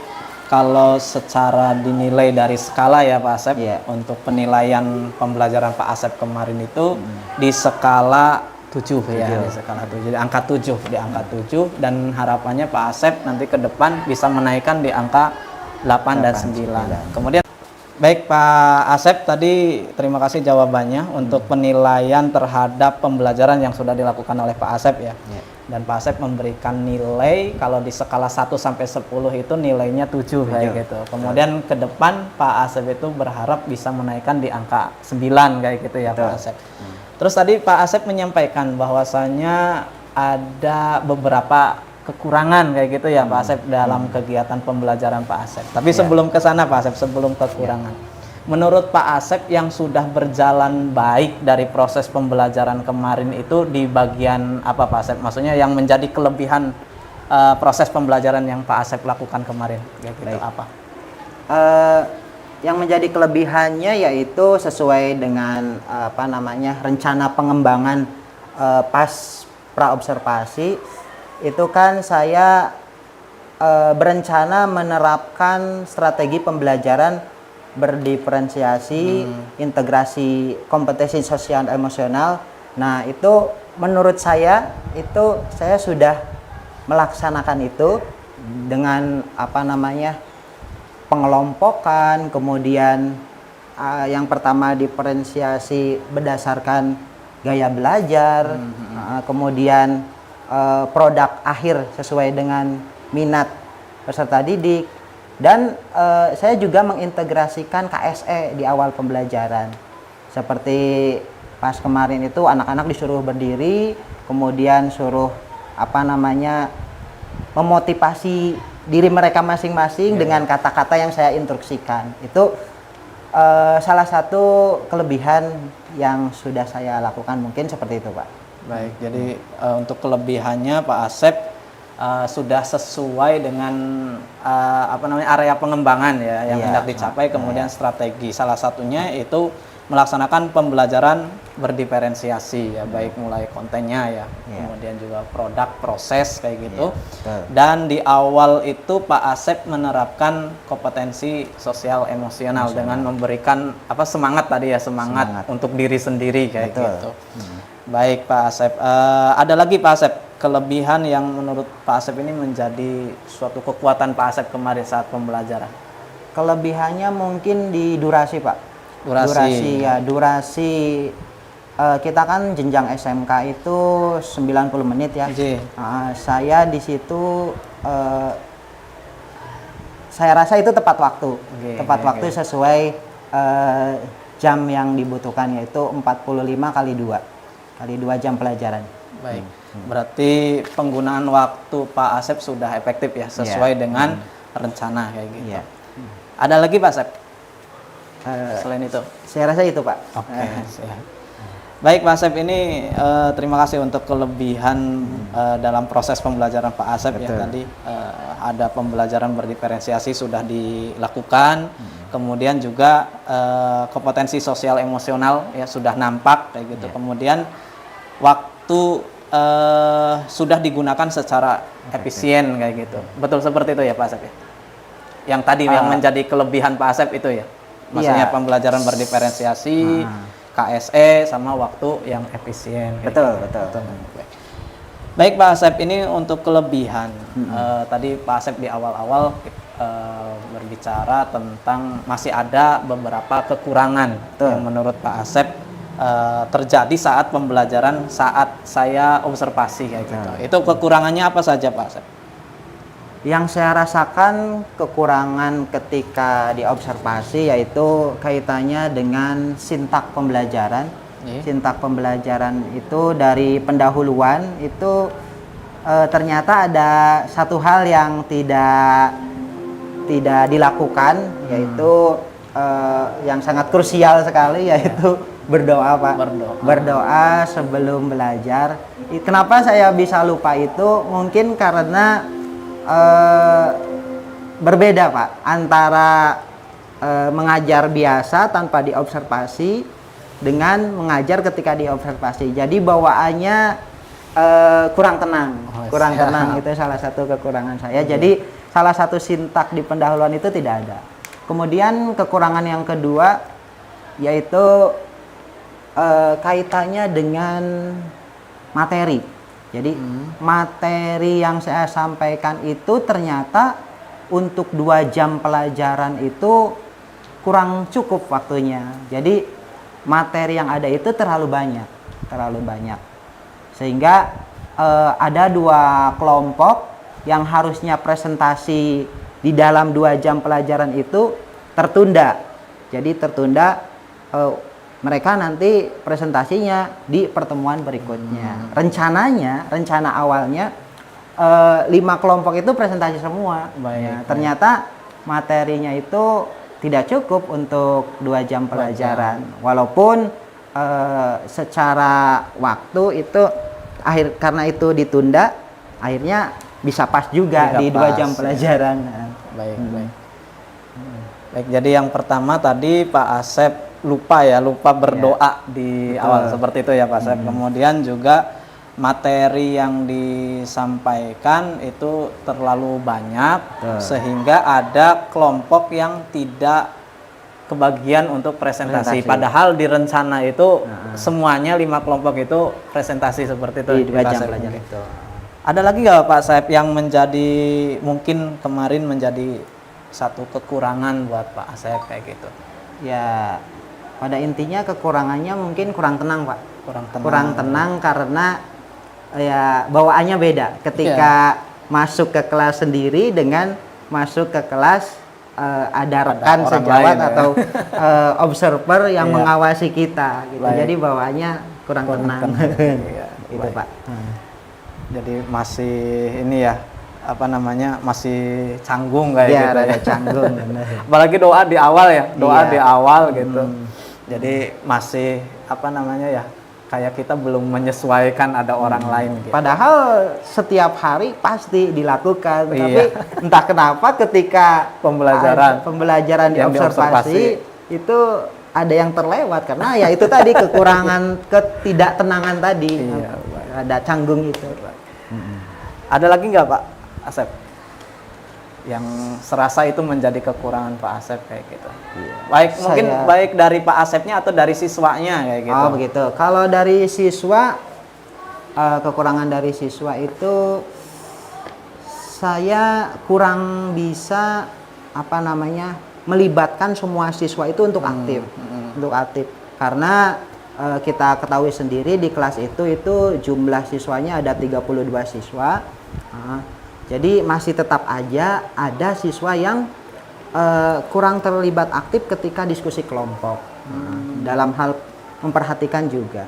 kalau secara dinilai dari skala ya Pak Asep, untuk penilaian pembelajaran Pak Asep kemarin itu di skala 7 ya, di skala 7, di angka 7 dan harapannya Pak Asep nanti ke depan bisa menaikkan di angka 8 dan 9. Kemudian baik Pak Asep, tadi terima kasih jawabannya untuk penilaian terhadap pembelajaran yang sudah dilakukan oleh Pak Asep ya. Dan Pak Asep memberikan nilai kalau di skala 1 sampai 10 itu nilainya 7 kayak gitu. Kemudian ke depan Pak Asep itu berharap bisa menaikkan di angka 9 kayak gitu ya Pak Asep. Terus tadi Pak Asep menyampaikan bahwasanya ada beberapa kekurangan kayak gitu ya Pak Asep dalam kegiatan pembelajaran Pak Asep. Tapi sebelum ke sana Pak Asep, sebelum kekurangan, menurut Pak Asep yang sudah berjalan baik dari proses pembelajaran kemarin itu di bagian apa Pak Asep? Maksudnya yang menjadi kelebihan proses pembelajaran yang Pak Asep lakukan kemarin kayak gitu apa? Yang menjadi kelebihannya yaitu sesuai dengan rencana pengembangan pas praobservasi. Itu kan saya berencana menerapkan strategi pembelajaran berdiferensiasi, integrasi kompetensi sosial emosional. Nah, itu menurut saya sudah melaksanakan itu dengan pengelompokan, kemudian yang pertama diferensiasi berdasarkan gaya belajar, kemudian produk akhir sesuai dengan minat peserta didik, dan saya juga mengintegrasikan KSE di awal pembelajaran. Seperti pas kemarin itu anak-anak disuruh berdiri, kemudian suruh memotivasi diri mereka masing-masing dengan kata-kata yang saya instruksikan. Itu salah satu kelebihan yang sudah saya lakukan, mungkin seperti itu, Pak. Baik, jadi untuk kelebihannya Pak Asep sudah sesuai dengan area pengembangan ya yang hendak dicapai, kemudian strategi. Salah satunya itu melaksanakan pembelajaran berdiferensiasi ya, baik mulai kontennya ya, kemudian juga produk, proses kayak gitu. Dan di awal itu Pak Asep menerapkan kompetensi sosial emosional dengan memberikan semangat tadi ya, semangat untuk diri sendiri kayak gitu. Baik Pak Asep, ada lagi Pak Asep kelebihan yang menurut Pak Asep ini menjadi suatu kekuatan Pak Asep kemarin saat pembelajaran? Kelebihannya mungkin di durasi, Pak. Durasi kita kan jenjang SMK itu 90 menit ya. Saya di situ saya rasa itu tepat waktu. Waktu sesuai jam yang dibutuhkan, yaitu 45 kali 2 jam pelajaran. Baik. Berarti penggunaan waktu Pak Asep sudah efektif ya, sesuai dengan rencana kayak gitu. Ada lagi Pak Asep? Selain itu? Saya rasa itu Pak. Oke. Baik Pak Asep, ini terima kasih untuk kelebihan dalam proses pembelajaran Pak Asep. Ya tadi ada pembelajaran berdiferensiasi sudah dilakukan, kemudian juga kompetensi sosial emosional ya sudah nampak kayak gitu. Kemudian waktu sudah digunakan secara efisien kayak gitu. Betul seperti itu ya Pak Asep ya? Yang tadi yang menjadi kelebihan Pak Asep itu ya? Maksudnya pembelajaran berdiferensiasi, KSE sama waktu yang efisien. Betul. Baik Pak Asep, ini untuk kelebihan. Tadi Pak Asep di awal-awal berbicara tentang masih ada beberapa kekurangan yang menurut Pak Asep terjadi saat pembelajaran, saat saya observasi kayak gitu. Itu kekurangannya apa saja Pak Asep? Yang saya rasakan kekurangan ketika diobservasi yaitu kaitannya dengan sintak pembelajaran. Sintak pembelajaran itu dari pendahuluan itu ternyata ada satu hal yang tidak dilakukan, yaitu yang sangat krusial sekali, yaitu berdoa Pak. Berdoa sebelum belajar. Kenapa saya bisa lupa itu? Mungkin karena berbeda Pak antara mengajar biasa tanpa diobservasi dengan mengajar ketika diobservasi. Jadi bawaannya kurang tenang, itu salah satu kekurangan saya. Jadi salah satu sintak di pendahuluan itu tidak ada. Kemudian kekurangan yang kedua yaitu kaitannya dengan materi. Jadi materi yang saya sampaikan itu ternyata untuk 2 jam pelajaran itu kurang cukup waktunya. Jadi materi yang ada itu terlalu banyak. Sehingga ada 2 kelompok yang harusnya presentasi di dalam 2 jam pelajaran itu tertunda. Jadi tertunda, mereka nanti presentasinya di pertemuan berikutnya. Rencana awalnya 5 kelompok itu presentasi semua. Ternyata materinya itu tidak cukup untuk 2 jam pelajaran. Walaupun secara waktu itu karena itu ditunda, akhirnya bisa pas juga di 2 jam pelajaran. Baik. Jadi yang pertama tadi Pak Asep lupa berdoa di awal, seperti itu ya Pak Asep. Kemudian juga materi yang disampaikan itu terlalu banyak, sehingga ada kelompok yang tidak kebagian untuk presentasi. Padahal di rencana itu semuanya 5 kelompok itu presentasi seperti itu. Di 2 jam pelajaran itu. Ada lagi nggak Pak Asep yang mungkin kemarin menjadi satu kekurangan buat Pak Asep kayak gitu? Ya, pada intinya kekurangannya mungkin kurang tenang Pak. Kurang tenang karena ya bawaannya beda. Ketika masuk ke kelas sendiri dengan masuk ke kelas ada rekan orang sejawat lain, ya. atau observer yang Iya. mengawasi kita gitu. Baik. Jadi bawaannya kurang tenang. Iya, Gitu, baik. Pak. Jadi masih ini ya, apa namanya, masih canggung kayak Iya, gitu rada ya. canggung. bener. Apalagi doa di awal ya, doa Iya. di awal gitu. Jadi masih apa namanya ya, kayak kita belum menyesuaikan ada orang lain gitu. Padahal setiap hari pasti dilakukan, Iya. tapi entah kenapa ketika Pembelajaran. pembelajaran Yang diobservasi itu ada yang terlewat karena ya itu tadi kekurangan ketidaktenangan tadi. Iya, Ada canggung itu. Ada lagi nggak Pak Asep yang serasa itu menjadi kekurangan Pak Asep kayak gitu? Baik, mungkin Saya- baik dari Pak Asepnya atau dari siswanya kayak gitu. Oh begitu. Kalau dari siswa, kekurangan dari siswa itu saya kurang bisa apa namanya melibatkan semua siswa itu untuk aktif, untuk aktif. Karena kita ketahui sendiri di kelas itu jumlah siswanya ada 32 siswa. Jadi masih tetap aja ada siswa yang kurang terlibat aktif ketika diskusi kelompok. Dalam hal memperhatikan juga.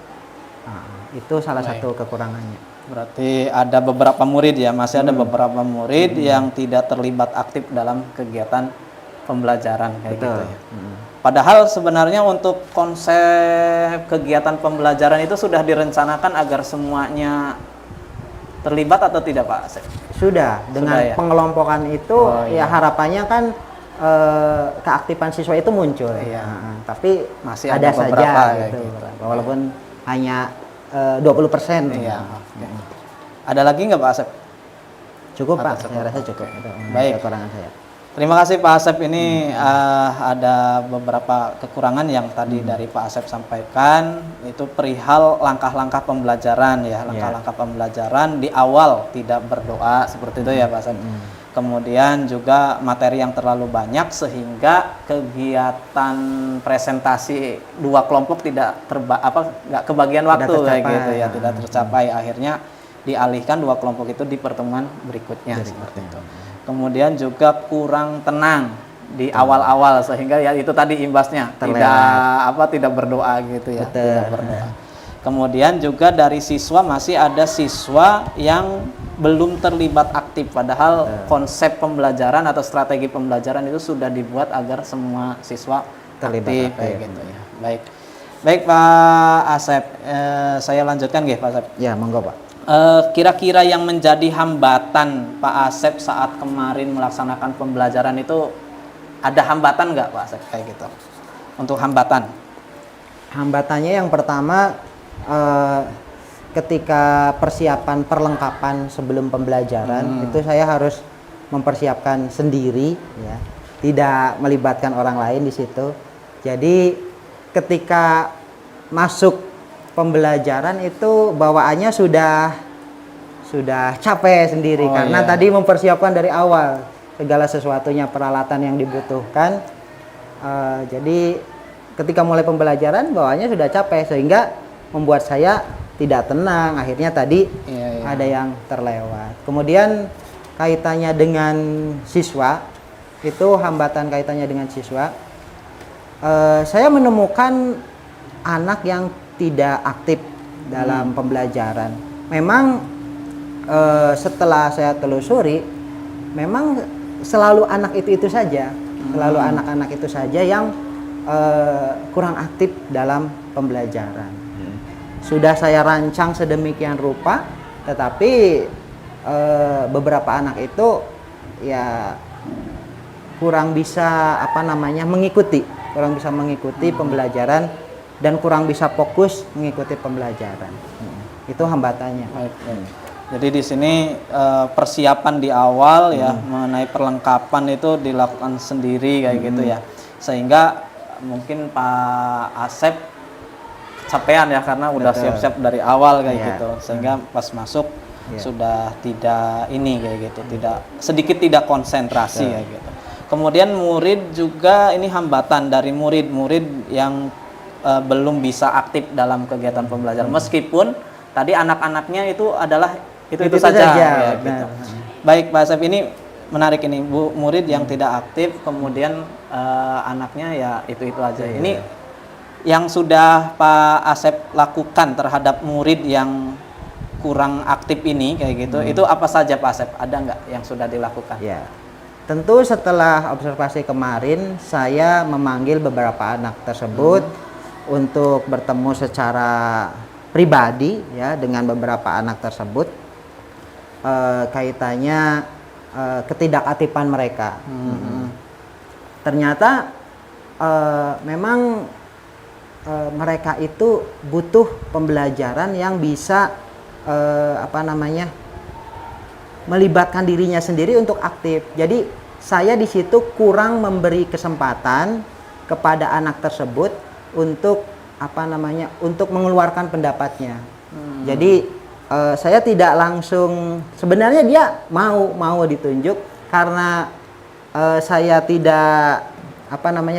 Itu salah satu kekurangannya. Berarti ada beberapa murid ya, masih ada beberapa murid yang tidak terlibat aktif dalam kegiatan pembelajaran kayak Betul. gitu ya. Padahal sebenarnya untuk konsep kegiatan pembelajaran itu sudah direncanakan agar semuanya terlibat atau tidak Pak Asep? Sudah, dengan Sudah ya? pengelompokan itu Oh, iya. ya harapannya kan keaktifan siswa itu muncul. Iya. Tapi Masih ada ada beberapa saja kayak gitu. gitu. Walaupun hanya 20%. Iya. Oke. Ada lagi nggak Pak Asep? Cukup Pak, Atau saya rasa cukup. Itu Baik. kekurangan saya. Terima kasih Pak Asep. Ini ada beberapa kekurangan yang tadi dari Pak Asep sampaikan, itu perihal langkah-langkah pembelajaran ya, langkah-langkah pembelajaran di awal tidak berdoa seperti itu ya Pak Asep. Kemudian juga materi yang terlalu banyak sehingga kegiatan presentasi dua kelompok tidak nggak kebagian waktu kayak tercapai. gitu ya, tidak tercapai. Akhirnya dialihkan dua kelompok itu di pertemuan berikutnya seperti itu. Kemudian juga kurang tenang di awal-awal sehingga ya itu tadi imbasnya tidak berdoa gitu ya. Betul. Tidak berdoa. Kemudian juga dari siswa masih ada siswa yang belum terlibat aktif padahal konsep pembelajaran atau strategi pembelajaran itu sudah dibuat agar semua siswa Terlibat aktif kayak aktif. gitu ya. Baik. Baik Pak Asep, saya lanjutkan nggih Pak Asep. Ya, monggo Pak. Kira-kira yang menjadi hambatan Pak Asep saat kemarin melaksanakan pembelajaran itu ada hambatan nggak Pak Asep kayak gitu? Untuk hambatan? Hambatannya yang pertama ketika persiapan perlengkapan sebelum pembelajaran itu saya harus mempersiapkan sendiri ya, tidak melibatkan orang lain di situ. Jadi ketika masuk pembelajaran itu bawaannya sudah capek sendiri karena tadi mempersiapkan dari awal segala sesuatunya, peralatan yang dibutuhkan. Jadi ketika mulai pembelajaran bawaannya sudah capek sehingga membuat saya tidak tenang. Akhirnya tadi ada yang terlewat. Kemudian kaitannya dengan siswa, itu hambatan kaitannya dengan siswa. Saya menemukan anak yang tidak aktif dalam pembelajaran. Memang setelah saya telusuri, memang selalu anak itu saja, selalu anak-anak itu saja yang kurang aktif dalam pembelajaran. Sudah saya rancang sedemikian rupa, tetapi beberapa anak itu ya kurang bisa mengikuti pembelajaran dan kurang bisa fokus mengikuti pembelajaran. Itu hambatannya. Baik. Jadi di sini persiapan di awal ya mengenai perlengkapan itu dilakukan sendiri kayak gitu ya, sehingga mungkin Pak Asep kecapean ya karena udah siap-siap dari awal kayak gitu, sehingga pas masuk sudah tidak kayak gitu, tidak konsentrasi kayak gitu. Kemudian murid juga ini hambatan dari murid-murid yang belum bisa aktif dalam kegiatan pembelajaran, meskipun tadi anak-anaknya itu adalah itu saja ya, gitu. Baik Pak Asep, ini menarik ini Bu, murid yang tidak aktif kemudian anaknya ya itu aja. Ini yang sudah Pak Asep lakukan terhadap murid yang kurang aktif ini kayak gitu, itu apa saja Pak Asep? Ada nggak yang sudah dilakukan? Ya, tentu setelah observasi kemarin saya memanggil beberapa anak tersebut untuk bertemu secara pribadi ya dengan beberapa anak tersebut kaitannya ketidakaktifan mereka. Ternyata memang mereka itu butuh pembelajaran yang bisa melibatkan dirinya sendiri untuk aktif. Jadi saya di situ kurang memberi kesempatan kepada anak tersebut untuk untuk mengeluarkan pendapatnya. Jadi saya tidak langsung, sebenarnya dia mau ditunjuk karena saya tidak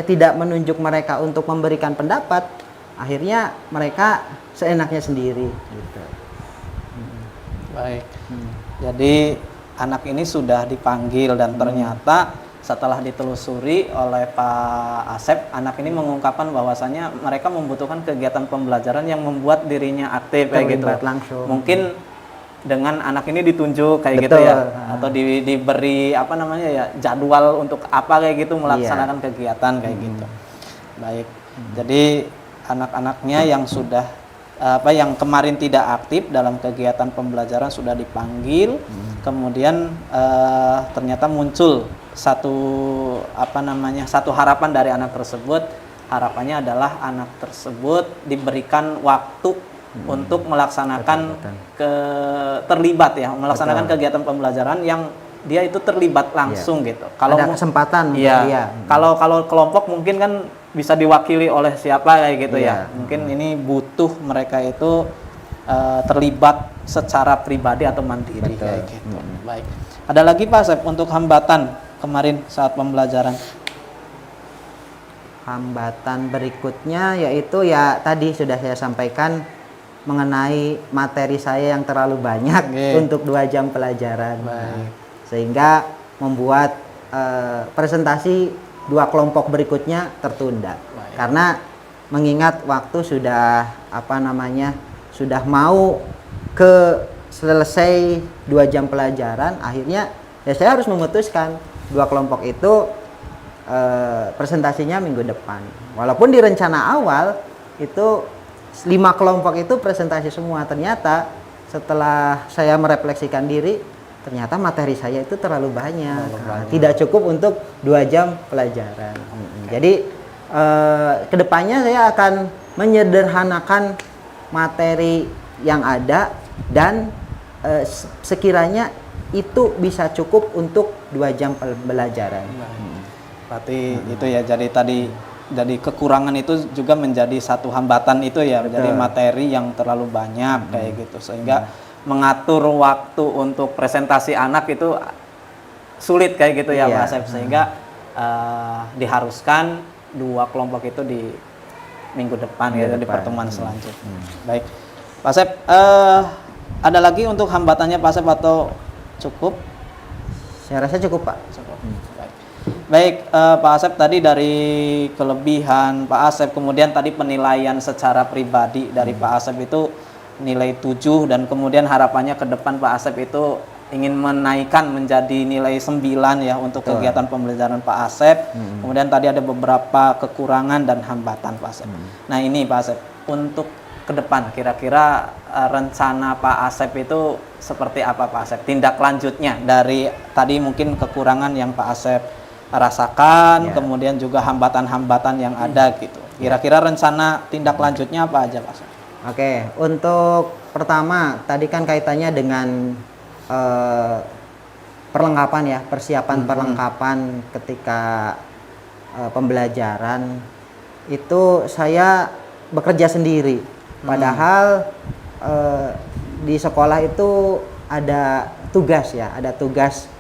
tidak menunjuk mereka untuk memberikan pendapat, akhirnya mereka seenaknya sendiri gitu. Baik. Jadi anak ini sudah dipanggil dan ternyata setelah ditelusuri oleh Pak Asep, anak ini mengungkapkan bahwasannya mereka membutuhkan kegiatan pembelajaran yang membuat dirinya aktif kayak gitu. Langsung. Mungkin dengan anak ini ditunjuk kayak gitu ya, atau diberi jadwal untuk apa kayak gitu melaksanakan kegiatan kayak gitu. Baik. Jadi anak-anaknya yang sudah yang kemarin tidak aktif dalam kegiatan pembelajaran sudah dipanggil, kemudian ternyata muncul satu harapan dari anak tersebut. Harapannya adalah anak tersebut diberikan waktu untuk melaksanakan terlibat ya, melaksanakan kegiatan pembelajaran yang dia itu terlibat langsung gitu. Kalau ada kesempatan dia. Kalau kelompok mungkin kan bisa diwakili oleh siapa kayak gitu ya. Mungkin ini butuh mereka itu terlibat secara pribadi atau mandiri kayak gitu. Baik. Ada lagi Pak Asep untuk hambatan kemarin saat pembelajaran? Hambatan berikutnya yaitu ya tadi sudah saya sampaikan mengenai materi saya yang terlalu banyak untuk 2 jam pelajaran. Sehingga membuat presentasi 2 kelompok berikutnya tertunda. Karena mengingat waktu sudah sudah mau ke selesai 2 jam pelajaran, akhirnya ya saya harus memutuskan 2 kelompok itu presentasinya minggu depan. Walaupun di rencana awal itu 5 kelompok itu presentasi semua, ternyata setelah saya merefleksikan diri, ternyata materi saya itu terlalu banyak. Tidak cukup untuk 2 jam pelajaran. Jadi kedepannya saya akan menyederhanakan materi yang ada dan sekiranya itu bisa cukup untuk 2 jam pembelajaran. Berarti itu ya, jadi kekurangan itu juga menjadi satu hambatan itu ya. Betul. Jadi materi yang terlalu banyak kayak gitu, sehingga mengatur waktu untuk presentasi anak itu sulit kayak gitu ya Pak Asep, sehingga diharuskan 2 kelompok itu di minggu depan gitu, di pertemuan selanjutnya. Baik Pak Asep, ada lagi untuk hambatannya Pak Asep atau cukup? Saya rasa cukup Pak. Cukup. Baik Pak Asep, tadi dari kelebihan Pak Asep, kemudian tadi penilaian secara pribadi dari Pak Asep itu nilai 7, dan kemudian harapannya ke depan Pak Asep itu ingin menaikkan menjadi nilai 9 ya untuk kegiatan pembelajaran Pak Asep. Kemudian tadi ada beberapa kekurangan dan hambatan Pak Asep. Nah ini Pak Asep, untuk ke depan kira-kira rencana Pak Asep itu seperti apa Pak Asep? Tindak lanjutnya dari tadi mungkin kekurangan yang Pak Asep rasakan, kemudian juga hambatan-hambatan yang ada gitu. Kira-kira rencana tindak lanjutnya apa aja Pak Asep? Oke, untuk pertama tadi kan kaitannya dengan perlengkapan ya, persiapan perlengkapan ketika pembelajaran itu saya bekerja sendiri. Padahal di sekolah itu ada tugas ya, ada tugas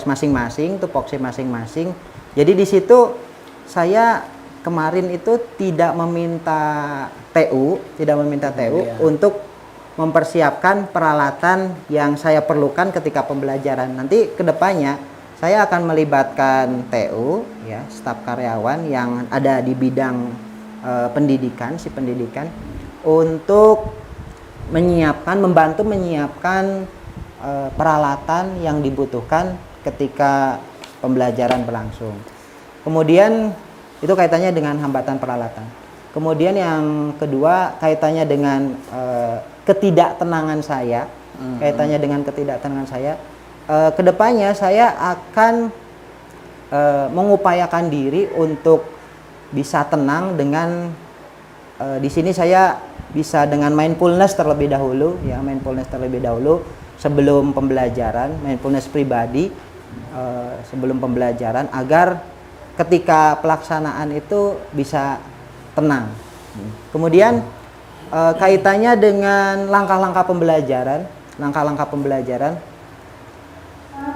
masing-masing, tupoksi masing-masing. Jadi di situ saya kemarin itu tidak meminta TU untuk mempersiapkan peralatan yang saya perlukan ketika pembelajaran. Nanti kedepannya saya akan melibatkan TU, ya, staf karyawan yang ada di bidang pendidikan, si pendidikan, untuk membantu menyiapkan peralatan yang dibutuhkan ketika pembelajaran berlangsung. Kemudian itu kaitannya dengan hambatan peralatan. Kemudian yang kedua kaitannya dengan ketidaktenangan saya. Kaitannya dengan ketidaktenangan saya. Kedepannya saya akan mengupayakan diri untuk bisa tenang dengan di sini saya bisa dengan mindfulness terlebih dahulu, ya, mindfulness terlebih dahulu sebelum pembelajaran, mindfulness pribadi sebelum pembelajaran agar ketika pelaksanaan itu bisa tenang. Kemudian kaitannya dengan langkah-langkah pembelajaran,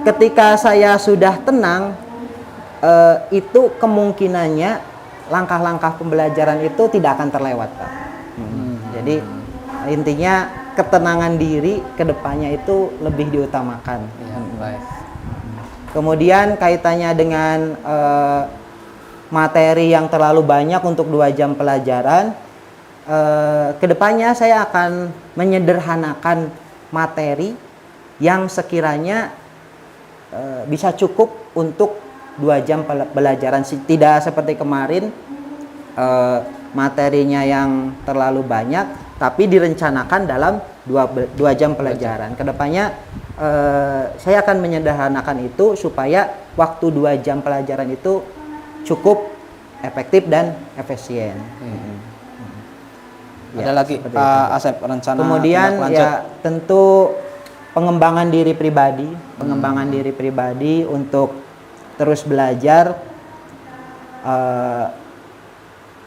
ketika saya sudah tenang, itu kemungkinannya langkah-langkah pembelajaran itu tidak akan terlewat, Pak. Jadi intinya ketenangan diri kedepannya itu lebih diutamakan. Ya, baik. Kemudian kaitannya dengan materi yang terlalu banyak untuk 2 jam pelajaran, kedepannya saya akan menyederhanakan materi yang sekiranya bisa cukup untuk 2 jam pelajaran, tidak seperti kemarin materinya yang terlalu banyak tapi direncanakan dalam 2 jam pelajaran. Kedepannya saya akan menyederhanakan itu supaya waktu 2 jam pelajaran itu cukup efektif dan efisien. Ada lagi Pak Asep rencana kemudian tindak lanjut? Ya tentu pengembangan diri pribadi untuk terus belajar,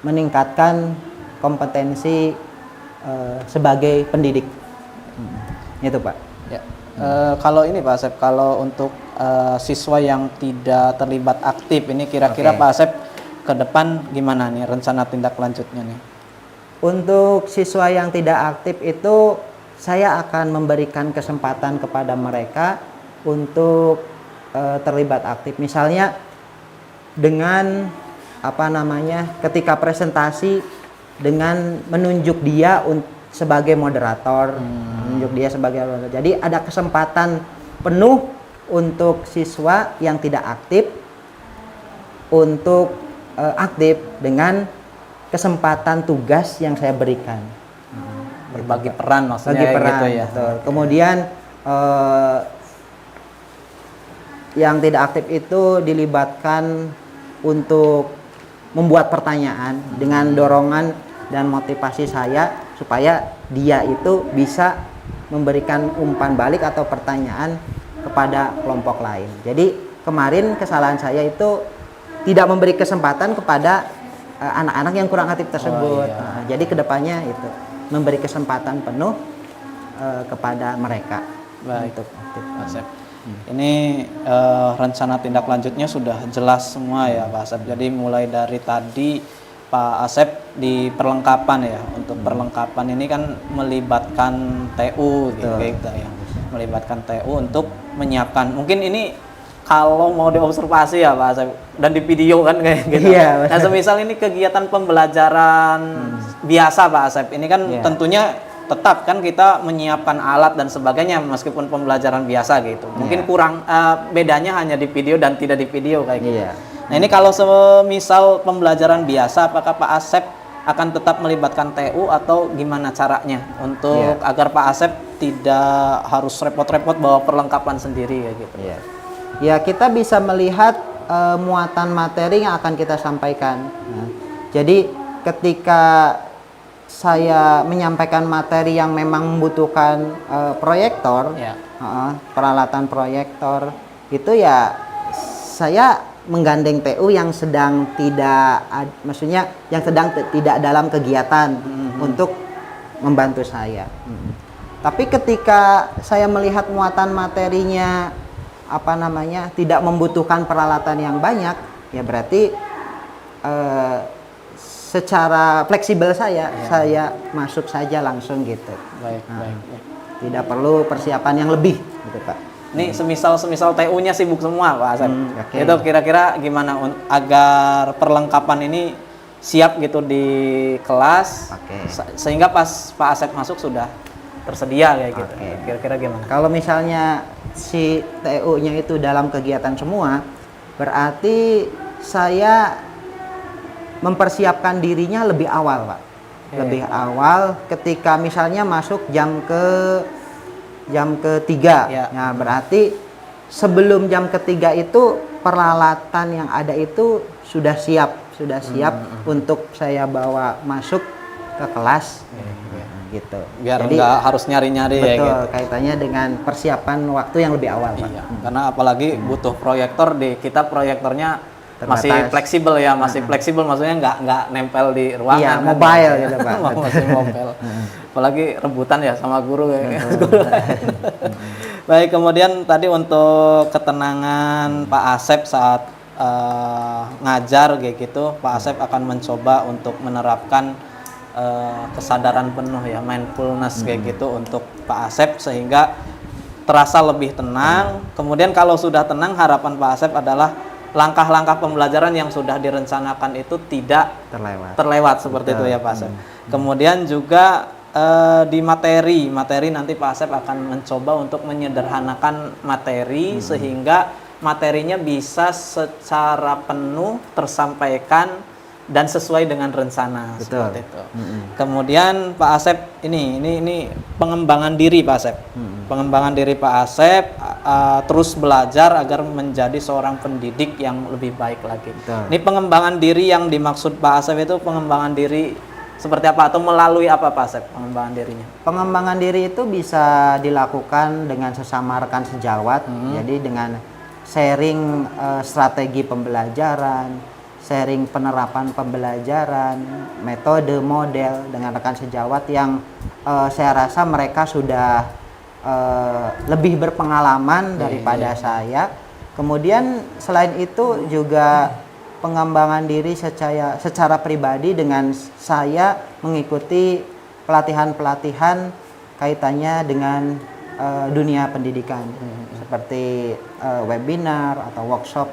meningkatkan kompetensi sebagai pendidik. Itu Pak. Ya. Kalau ini Pak Asep, kalau untuk siswa yang tidak terlibat aktif ini kira-kira Pak Asep ke depan gimana nih rencana tindak lanjutnya nih? Untuk siswa yang tidak aktif itu saya akan memberikan kesempatan kepada mereka untuk terlibat aktif. Misalnya dengan ketika presentasi dengan menunjuk dia sebagai moderator, Jadi ada kesempatan penuh untuk siswa yang tidak aktif untuk aktif dengan kesempatan tugas yang saya berikan. Berbagi peran maksudnya Bagi peran, gitu ya. betul. Kemudian yang tidak aktif itu dilibatkan untuk membuat pertanyaan dengan dorongan dan motivasi saya supaya dia itu bisa memberikan umpan balik atau pertanyaan kepada kelompok lain. Jadi kemarin kesalahan saya itu tidak memberi kesempatan kepada anak-anak yang kurang aktif tersebut. Jadi kedepannya itu memberi kesempatan penuh kepada mereka. Baik, Pak Asep. Ini rencana tindak lanjutnya sudah jelas semua ya Pak Asep. Jadi mulai dari tadi Pak Asep di perlengkapan ya. Untuk perlengkapan ini kan melibatkan TU gitu ya. Melibatkan TU untuk menyiapkan. Mungkin ini kalau mau diobservasi ya Pak Asep dan di video kan kayak gitu. Iya, nah, semisal ini kegiatan pembelajaran biasa Pak Asep. Ini kan tentunya tetap kan kita menyiapkan alat dan sebagainya meskipun pembelajaran biasa gitu. Mungkin kurang bedanya hanya di video dan tidak di video kayak gitu. Nah, ini kalau semisal pembelajaran biasa apakah Pak Asep akan tetap melibatkan TU atau gimana caranya untuk agar Pak Asep tidak harus repot-repot bawa perlengkapan sendiri kayak gitu. Ya, kita bisa melihat muatan materi yang akan kita sampaikan. Jadi ketika saya menyampaikan materi yang memang membutuhkan proyektor, peralatan proyektor, itu ya saya menggandeng TU yang sedang tidak dalam kegiatan untuk membantu saya. Tapi ketika saya melihat muatan materinya tidak membutuhkan peralatan yang banyak, ya berarti secara fleksibel saya masuk saja langsung gitu. Baik, Nah, baik. tidak perlu persiapan yang lebih gitu Pak. Ini semisal TU-nya sibuk semua Pak Asep. Oke. Itu kira-kira gimana agar perlengkapan ini siap gitu di kelas Oke. sehingga pas Pak Asep masuk sudah tersedia kayak gitu. Oke. Kira-kira gimana? Kalau misalnya si TU-nya itu dalam kegiatan semua, berarti saya mempersiapkan dirinya lebih awal, Pak. Lebih awal ketika misalnya masuk jam ketiga. Ya. Nah, berarti sebelum jam ketiga itu peralatan yang ada itu sudah siap untuk saya bawa masuk ke kelas. Gitu. Biar Jadi, nggak harus nyari-nyari ya betul, gitu. kaitannya dengan persiapan waktu yang lebih awal, Pak. Iya, karena apalagi butuh proyektor di kita proyektornya masih Terbatas. fleksibel ya, fleksibel maksudnya nggak nempel di ruangan. Iya, kan, mobile masih- gitu, Pak. masih mobile. Apalagi rebutan ya sama guru kayak guru. Baik, kemudian tadi untuk ketenangan Pak Asep saat ngajar kayak gitu, Pak Asep akan mencoba untuk menerapkan kesadaran penuh ya, mindfulness kayak gitu untuk Pak Asep sehingga terasa lebih tenang. Kemudian kalau sudah tenang, harapan Pak Asep adalah langkah-langkah pembelajaran yang sudah direncanakan itu tidak terlewat seperti itu ya Pak Asep. Kemudian juga di materi nanti Pak Asep akan mencoba untuk menyederhanakan materi sehingga materinya bisa secara penuh tersampaikan dan sesuai dengan rencana. Betul. Seperti itu. Kemudian Pak Asep ini pengembangan diri Pak Asep. Pengembangan diri Pak Asep terus belajar agar menjadi seorang pendidik yang lebih baik lagi. Betul. Ini pengembangan diri yang dimaksud Pak Asep itu pengembangan diri seperti apa atau melalui apa Pak Asep pengembangan dirinya? Pengembangan diri itu bisa dilakukan dengan sesama rekan sejawat. Jadi dengan sharing strategi pembelajaran, sharing penerapan pembelajaran, metode, model dengan rekan sejawat yang saya rasa mereka sudah lebih berpengalaman daripada saya. Kemudian selain itu juga pengembangan diri secara pribadi dengan saya mengikuti pelatihan-pelatihan kaitannya dengan dunia pendidikan seperti webinar atau workshop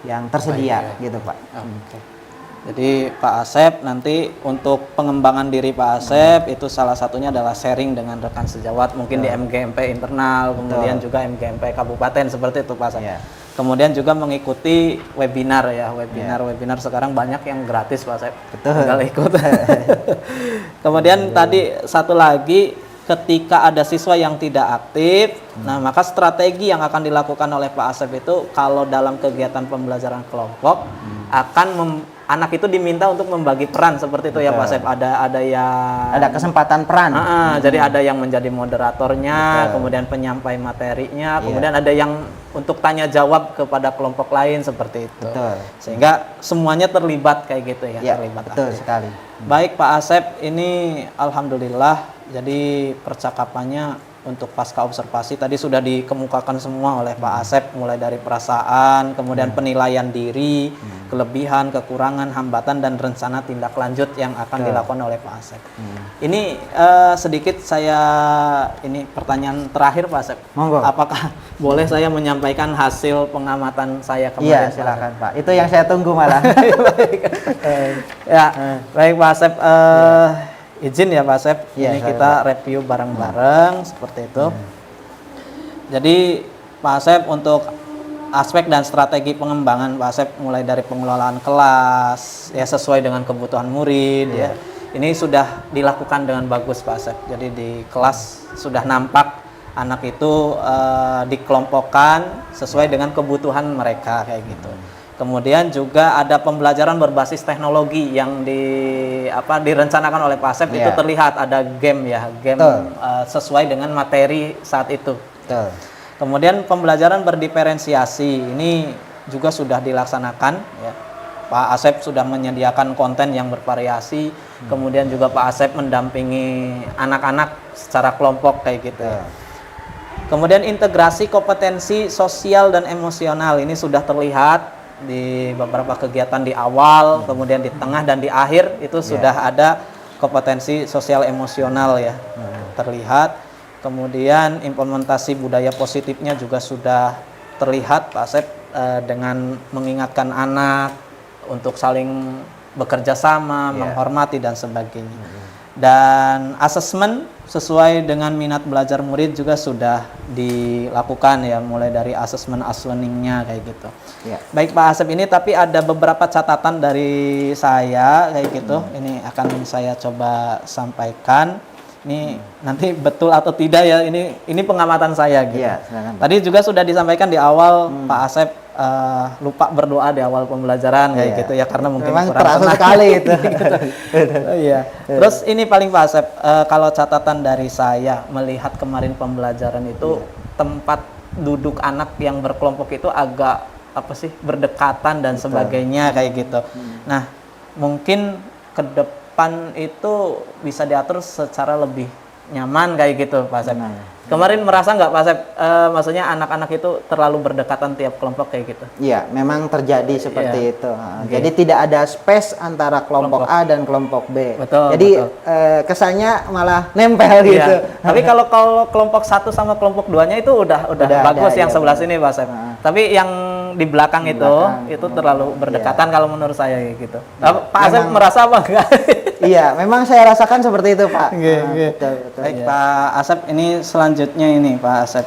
yang tersedia gitu Pak. Oke. Jadi Pak Asep nanti untuk pengembangan diri Pak Asep itu salah satunya adalah sharing dengan rekan sejawat mungkin di MGMP internal, kemudian juga MGMP kabupaten seperti itu Pak Asep. Iya. Kemudian juga mengikuti webinar ya, webinar sekarang banyak yang gratis Pak Asep. Betul. Tinggal ikut. Kemudian tadi satu lagi ketika ada siswa yang tidak aktif, nah maka strategi yang akan dilakukan oleh Pak Asep itu kalau dalam kegiatan pembelajaran kelompok akan anak itu diminta untuk membagi peran seperti itu ya Pak Asep. Ada yang Ada kesempatan peran. Jadi ada yang menjadi moderatornya, kemudian penyampai materinya, kemudian ada yang untuk tanya jawab kepada kelompok lain seperti itu. Betul. Sehingga semuanya terlibat kayak gitu ya, Ya, terlibat betul aktif. sekali. Baik Pak Asep, ini alhamdulillah jadi percakapannya untuk pasca observasi tadi sudah dikemukakan semua oleh Pak Asep, mulai dari perasaan, kemudian penilaian diri, kelebihan, kekurangan, hambatan dan rencana tindak lanjut yang akan dilakukan oleh Pak Asep. Ini sedikit saya ini pertanyaan terakhir Pak Asep. Monggo. Apakah boleh saya menyampaikan hasil pengamatan saya kemarin? Iya, silakan Pak. Itu yang saya tunggu malah. Ya, baik Pak Asep. Izin ya Pak Asep, Iya, ini saya, kita review bareng-bareng seperti itu. Jadi Pak Asep untuk aspek dan strategi pengembangan Pak Asep mulai dari pengelolaan kelas ya sesuai dengan kebutuhan murid ya. Ini sudah dilakukan dengan bagus Pak Asep. Jadi di kelas sudah nampak anak itu dikelompokkan sesuai dengan kebutuhan mereka kayak gitu. Kemudian juga ada pembelajaran berbasis teknologi yang direncanakan oleh Pak Asep itu terlihat ada game sesuai dengan materi saat itu. Betul. Kemudian pembelajaran berdiferensiasi ini juga sudah dilaksanakan ya. Pak Asep sudah menyediakan konten yang bervariasi. Kemudian juga Pak Asep mendampingi anak-anak secara kelompok kayak gitu. Kemudian integrasi kompetensi sosial dan emosional ini sudah terlihat di beberapa kegiatan di awal, kemudian di tengah dan di akhir itu sudah ada kompetensi sosial emosional ya terlihat. Kemudian implementasi budaya positifnya juga sudah terlihat Pak Asep, dengan mengingatkan anak untuk saling bekerja sama, menghormati dan sebagainya. Dan asesmen sesuai dengan minat belajar murid juga sudah dilakukan ya, mulai dari asesmen learning-nya kayak gitu. Baik Pak Asep, ini tapi ada beberapa catatan dari saya kayak gitu. Ini akan saya coba sampaikan. Ini nanti betul atau tidak ya, ini pengamatan saya gitu. Tadi juga sudah disampaikan di awal Pak Asep lupa berdoa di awal pembelajaran kayak gitu ya, karena mungkin memang kurang terasa tenang. sekali itu. Iya. Terus ini paling Pak Asep, kalau catatan dari saya melihat kemarin pembelajaran itu tempat duduk anak yang berkelompok itu agak apa sih, berdekatan dan sebagainya kayak gitu. Nah, mungkin ke depan itu bisa diatur secara lebih nyaman kayak gitu Pak Asep. Kemarin merasa nggak Pak Asep, maksudnya anak-anak itu terlalu berdekatan tiap kelompok kayak gitu? Iya, memang terjadi seperti itu. Jadi tidak ada space antara kelompok A dan kelompok B. Betul. Jadi kesannya malah nempel gitu. Tapi kalau kelompok 1 sama kelompok 2-nya itu udah bagus ada, yang ya, sebelah sini Pak Asep. Tapi yang di belakang itu terlalu berdekatan kalau menurut saya gitu. Pak Asep merasa apa enggak? Iya, memang saya rasakan seperti itu Pak. Betul. Baik Pak Asep, ini selanjutnya ini Pak Asep,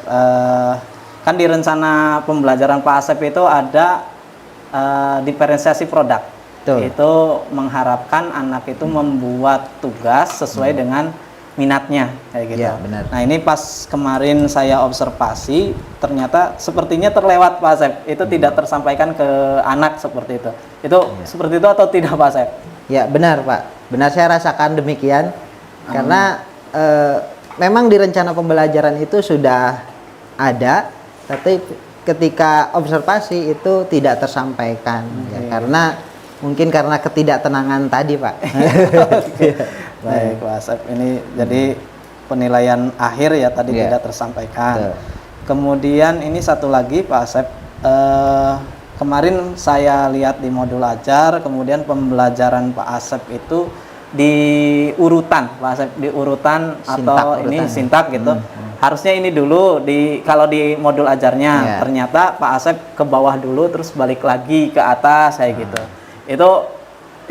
kan di rencana pembelajaran Pak Asep itu ada diferensiasi produk. Itu mengharapkan anak itu membuat tugas sesuai dengan minatnya kayak gitu. Iya, benar. Nah ini pas kemarin saya observasi, ternyata sepertinya terlewat Pak Asep. Itu tidak tersampaikan ke anak seperti itu. Itu seperti itu atau tidak Pak Asep? Ya benar Pak. Benar, saya rasakan demikian. Karena memang di rencana pembelajaran itu sudah ada, tapi ketika observasi itu tidak tersampaikan. Ya, karena mungkin karena ketidaktenangan tadi Pak. Baik Pak Asep, ini jadi penilaian akhir ya tadi tidak tersampaikan. Kemudian ini satu lagi Pak Asep, kemarin saya lihat di modul ajar, kemudian pembelajaran Pak Asep itu di urutan Pak Asep, di urutan atau ini sintak gitu. Harusnya ini dulu kalau di modul ajarnya, ternyata Pak Asep ke bawah dulu terus balik lagi ke atas kayak gitu. Itu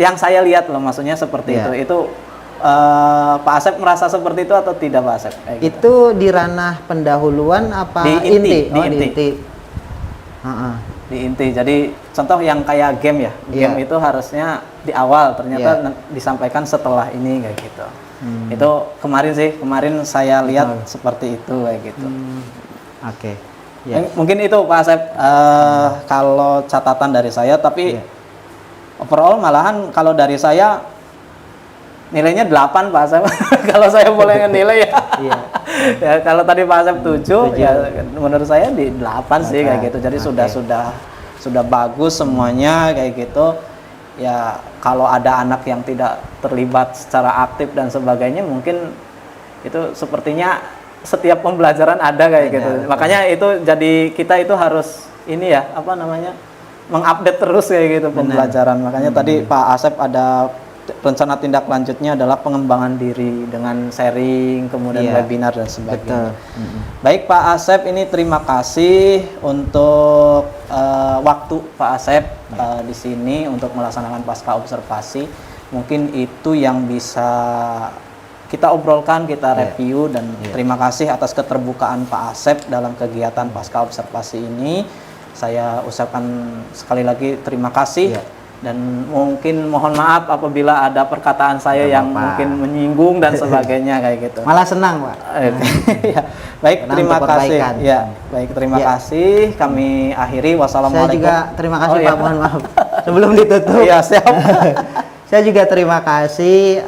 yang saya lihat loh, maksudnya seperti itu. Itu Pak Asep merasa seperti itu atau tidak Pak Asep? Itu di ranah pendahuluan apa di inti? inti? Di inti. Di inti. Jadi contoh yang kayak game ya, game itu harusnya di awal, ternyata disampaikan setelah ini kayak gitu. Itu kemarin saya lihat seperti itu kayak gitu. Mungkin itu Pak Asep, kalau catatan dari saya, tapi overall malahan kalau dari saya nilainya 8 Pak Asep. Kalau saya boleh nilai ya. Ya kalau tadi Pak Asep 7, ya menurut saya di 8 sih kayak gitu. Jadi sudah bagus semuanya kayak gitu. Ya kalau ada anak yang tidak terlibat secara aktif dan sebagainya, mungkin itu sepertinya setiap pembelajaran ada kayak gitu. Makanya itu jadi kita itu harus ini ya, apa namanya, mengupdate terus kayak gitu pembelajaran. Makanya tadi Pak Asep ada rencana tindak lanjutnya adalah pengembangan diri dengan sharing, kemudian webinar dan sebagainya. Baik Pak Asep, ini terima kasih untuk waktu Pak Asep di sini untuk melaksanakan pasca observasi. Mungkin itu yang bisa kita obrolkan, kita review, dan terima kasih atas keterbukaan Pak Asep dalam kegiatan pasca observasi ini. Saya ucapkan sekali lagi terima kasih. Dan mungkin mohon maaf apabila ada perkataan saya yang mungkin menyinggung dan sebagainya kayak gitu. Malah senang Pak. Baik, terima kasih. Baik, terima kasih. Kami akhiri. Wassalamualaikum. Saya juga terima kasih Pak, mohon maaf. Sebelum ditutup. Siap. Saya juga terima kasih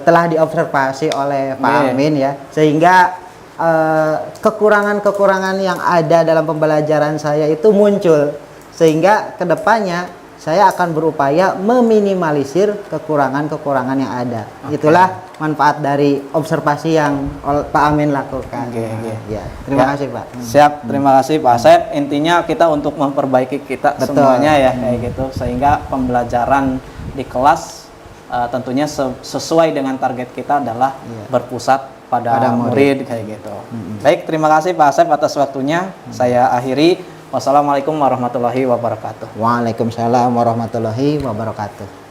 telah diobservasi oleh Pak Amin ya, sehingga kekurangan-kekurangan yang ada dalam pembelajaran saya itu muncul, sehingga kedepannya saya akan berupaya meminimalisir kekurangan-kekurangan yang ada. Itulah manfaat dari observasi yang Pak Amin lakukan. Oke, oke. Ya, terima Ya. kasih Pak. Siap, terima kasih Pak Asep. Intinya kita untuk memperbaiki kita Betul. semuanya ya kayak gitu, sehingga pembelajaran di kelas tentunya sesuai dengan target kita adalah berpusat pada murid kayak gitu. Baik, terima kasih Pak Asep atas waktunya. Saya akhiri. Wassalamualaikum warahmatullahi wabarakatuh. Waalaikumsalam warahmatullahi wabarakatuh.